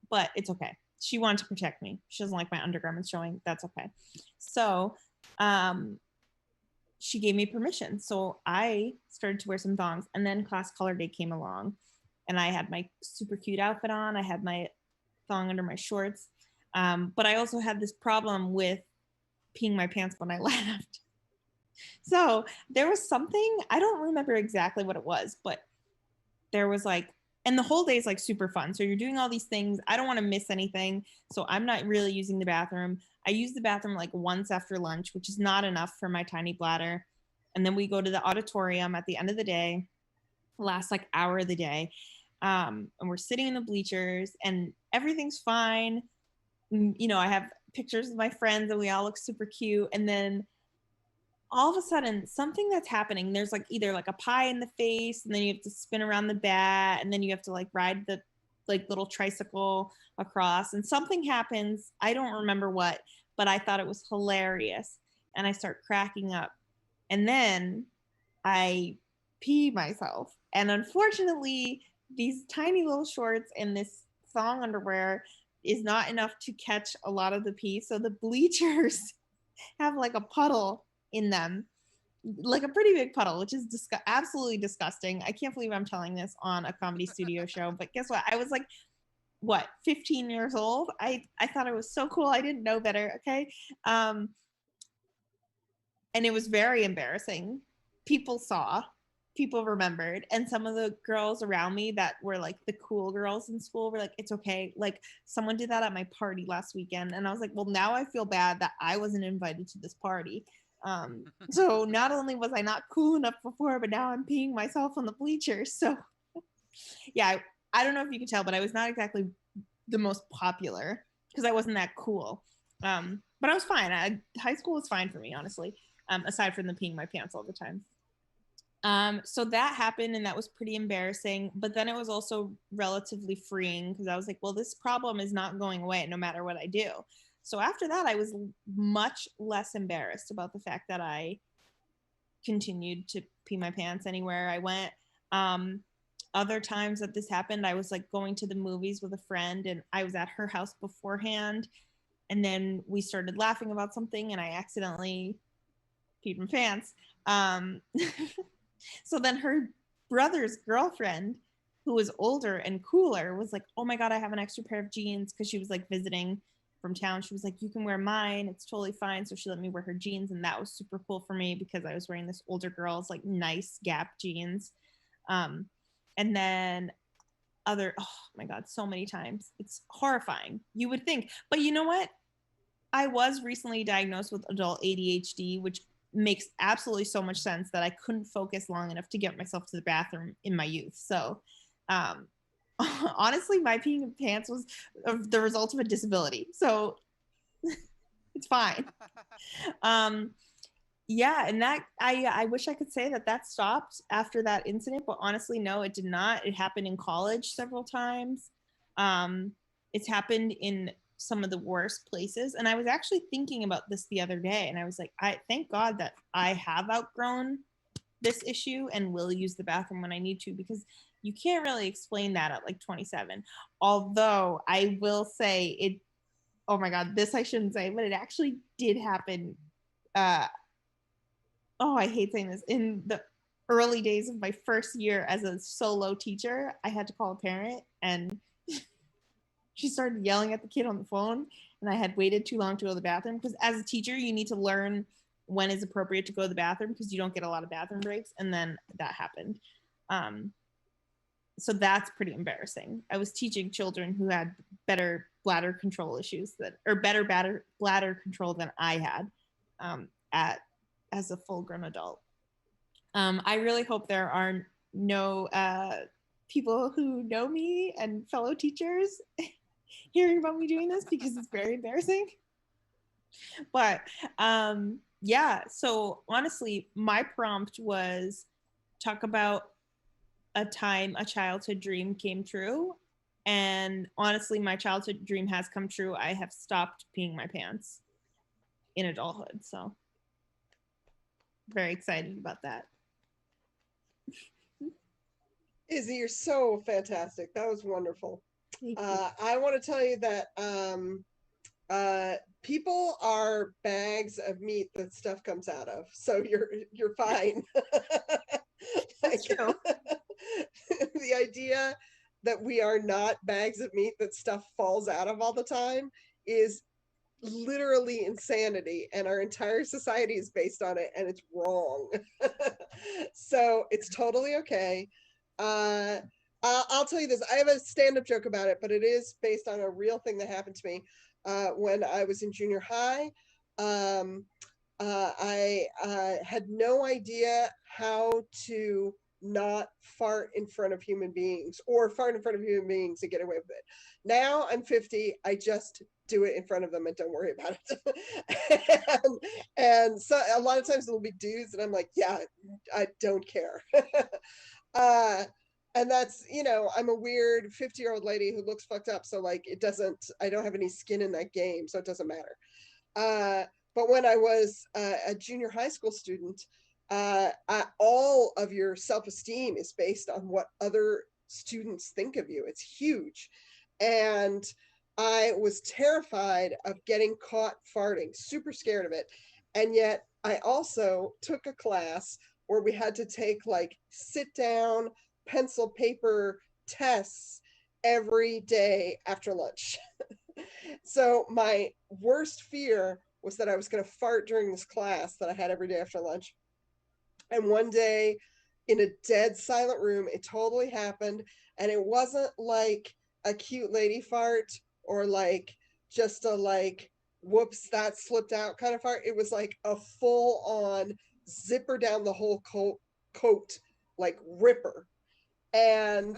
But it's okay. She wanted to protect me. She doesn't like my undergarments showing. That's okay. So she gave me permission. So I started to wear some thongs, and then class color day came along, and I had my super cute outfit on. I had my thong under my shorts. But I also had this problem with peeing my pants when I laughed. So there was something, I don't remember exactly what it was, but there was like, and the whole day is like super fun. So you're doing all these things. I don't want to miss anything. So I'm not really using the bathroom. I use the bathroom like once after lunch, which is not enough for my tiny bladder. And then we go to the auditorium at the end of the day, last like hour of the day. And we're sitting in the bleachers and everything's fine. You know, I have pictures of my friends and we all look super cute. And then all of a sudden something that's happening, there's like either like a pie in the face, and then you have to spin around the bat, and then you have to like ride the like little tricycle across, and something happens. I don't remember what, but I thought it was hilarious, and I start cracking up. And then I pee myself. And unfortunately, these tiny little shorts and this thong underwear is not enough to catch a lot of the pee. So the bleachers have like a puddle in them, like a pretty big puddle, which is absolutely disgusting. I can't believe I'm telling this on a comedy studio show, but guess what? I was like, what, 15 years old? I thought it was so cool. I didn't know better. Okay. And it was very embarrassing. People saw, people remembered, and some of the girls around me that were like the cool girls in school were like, it's okay. Like, someone did that at my party last weekend. And I was like, well, now I feel bad that I wasn't invited to this party. So not only was I not cool enough before, but now I'm peeing myself on the bleachers. So yeah, I don't know if you can tell, but I was not exactly the most popular because I wasn't that cool. But I was fine. High school was fine for me, honestly, aside from the peeing my pants all the time. So that happened, and that was pretty embarrassing. But then it was also relatively freeing because I was like, well, this problem is not going away no matter what I do. So after that, I was much less embarrassed about the fact that I continued to pee my pants anywhere I went. Other times that this happened, I was like going to the movies with a friend, and I was at her house beforehand, and then we started laughing about something, and I accidentally peed my pants. So then her brother's girlfriend, who was older and cooler, was like, oh my God, I have an extra pair of jeans, because she was like visiting from town. She was like, you can wear mine, it's totally fine. So she let me wear her jeans, and that was super cool for me because I was wearing this older girl's like nice Gap jeans. And then oh my God, so many times. It's horrifying. You would think, but you know what? I was recently diagnosed with adult ADHD, which makes absolutely so much sense that I couldn't focus long enough to get myself to the bathroom in my youth. So honestly, my peeing in pants was the result of a disability. So it's fine. Yeah, and that I wish I could say that stopped after that incident, but honestly, no, it did not. It happened in college several times. It's happened in some of the worst places. And I was actually thinking about this the other day, and I was like, I thank God that I have outgrown this issue and will use the bathroom when I need to, because you can't really explain that at like 27. Although I will say it, oh my God, this I shouldn't say, but it actually did happen. I hate saying this. In the early days of my first year as a solo teacher, I had to call a parent, and she started yelling at the kid on the phone, and I had waited too long to go to the bathroom, because as a teacher, you need to learn when is appropriate to go to the bathroom because you don't get a lot of bathroom breaks. And then that happened. So that's pretty embarrassing. I was teaching children who had better bladder control issues better bladder control than I had as a full-grown adult. I really hope there are no people who know me and fellow teachers hearing about me doing this, because it's very embarrassing. But yeah, so honestly, my prompt was talk about a time a childhood dream came true. And honestly, my childhood dream has come true. I have stopped peeing my pants in adulthood. So very excited about that. Izzy, you're so fantastic. That was wonderful. I want to tell you that people are bags of meat that stuff comes out of. So you're fine. That's true. The idea that we are not bags of meat that stuff falls out of all the time is literally insanity, and our entire society is based on it, and it's wrong. So it's totally okay. I'll tell you this, I have a stand-up joke about it, but it is based on a real thing that happened to me when I was in junior high. I had no idea how to not fart in front of human beings or fart in front of human beings and get away with it. Now I'm 50. I just do it in front of them and don't worry about it. and so a lot of times it'll be dudes and I'm like, yeah, I don't care. And that's, you know, I'm a weird 50-year-old lady who looks fucked up. So like, I don't have any skin in that game. So it doesn't matter. But when I was a junior high school student, all of your self-esteem is based on what other students think of you. It's huge. And I was terrified of getting caught farting, super scared of it. And yet I also took a class where we had to take like sit down, pencil, paper tests every day after lunch. So my worst fear was that I was going to fart during this class that I had every day after lunch. And one day in a dead silent room, it totally happened. And it wasn't like a cute lady fart or like just a like, whoops, that slipped out kind of fart. It was like a full on zipper down the whole coat, like ripper. And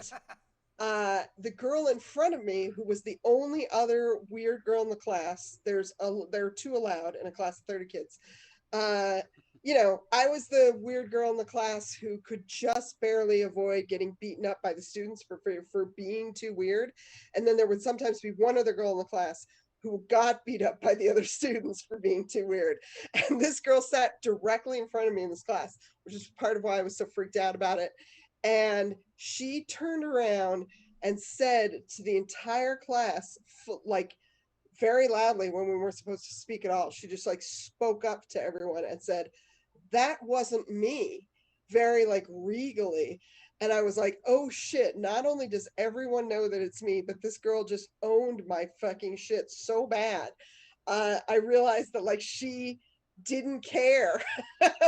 the girl in front of me, who was the only other weird girl in the class, there are 2 allowed in a class of 30 kids. You know, I was the weird girl in the class who could just barely avoid getting beaten up by the students for being too weird. And then there would sometimes be one other girl in the class who got beat up by the other students for being too weird. And this girl sat directly in front of me in this class, which is part of why I was so freaked out about it. And she turned around and said to the entire class, like very loudly when we weren't supposed to speak at all, she just like spoke up to everyone and said, "That wasn't me," very like regally. And I was like, oh shit, not only does everyone know that it's me, but this girl just owned my fucking shit so bad. I realized that like she didn't care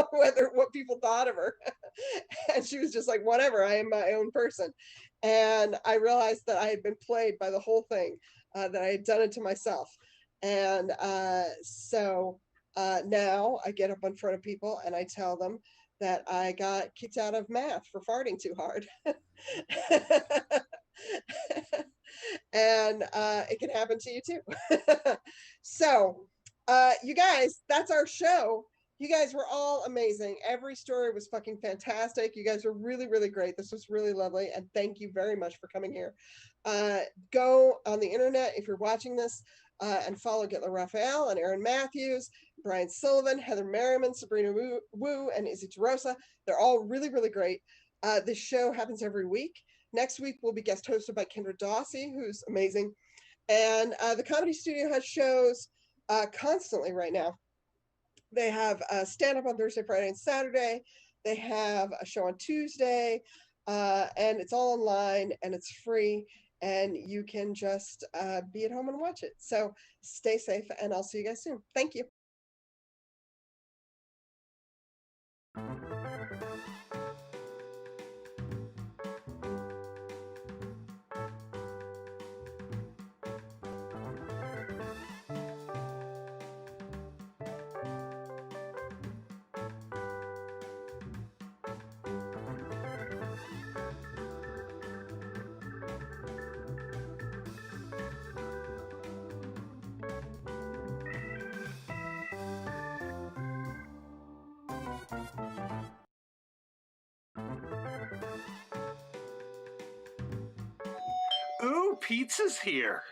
what people thought of her. And she was just like, whatever, I am my own person. And I realized that I had been played by the whole thing, that I had done it to myself. And so now I get up in front of people and I tell them that I got kicked out of math for farting too hard. And it can happen to you too. So you guys, that's our show. You guys were all amazing. Every story was fucking fantastic. You guys were really, really great. This was really lovely. And thank you very much for coming here. Go on the internet if you're watching this and follow Getler Raphael and Aaron Matthews, Brian Sullivan, Heather Merriman, Sabrina Wu, and Izzy Tarosa. They're all really, really great. This show happens every week. Next week will be guest hosted by Kendra Dawsey, who's amazing. And the Comedy Studio has shows constantly right now. They have stand-up on Thursday, Friday, and Saturday. They have a show on Tuesday, and it's all online, and it's free, and you can just be at home and watch it. So stay safe, and I'll see you guys soon. Thank you. Ooh, pizza's here.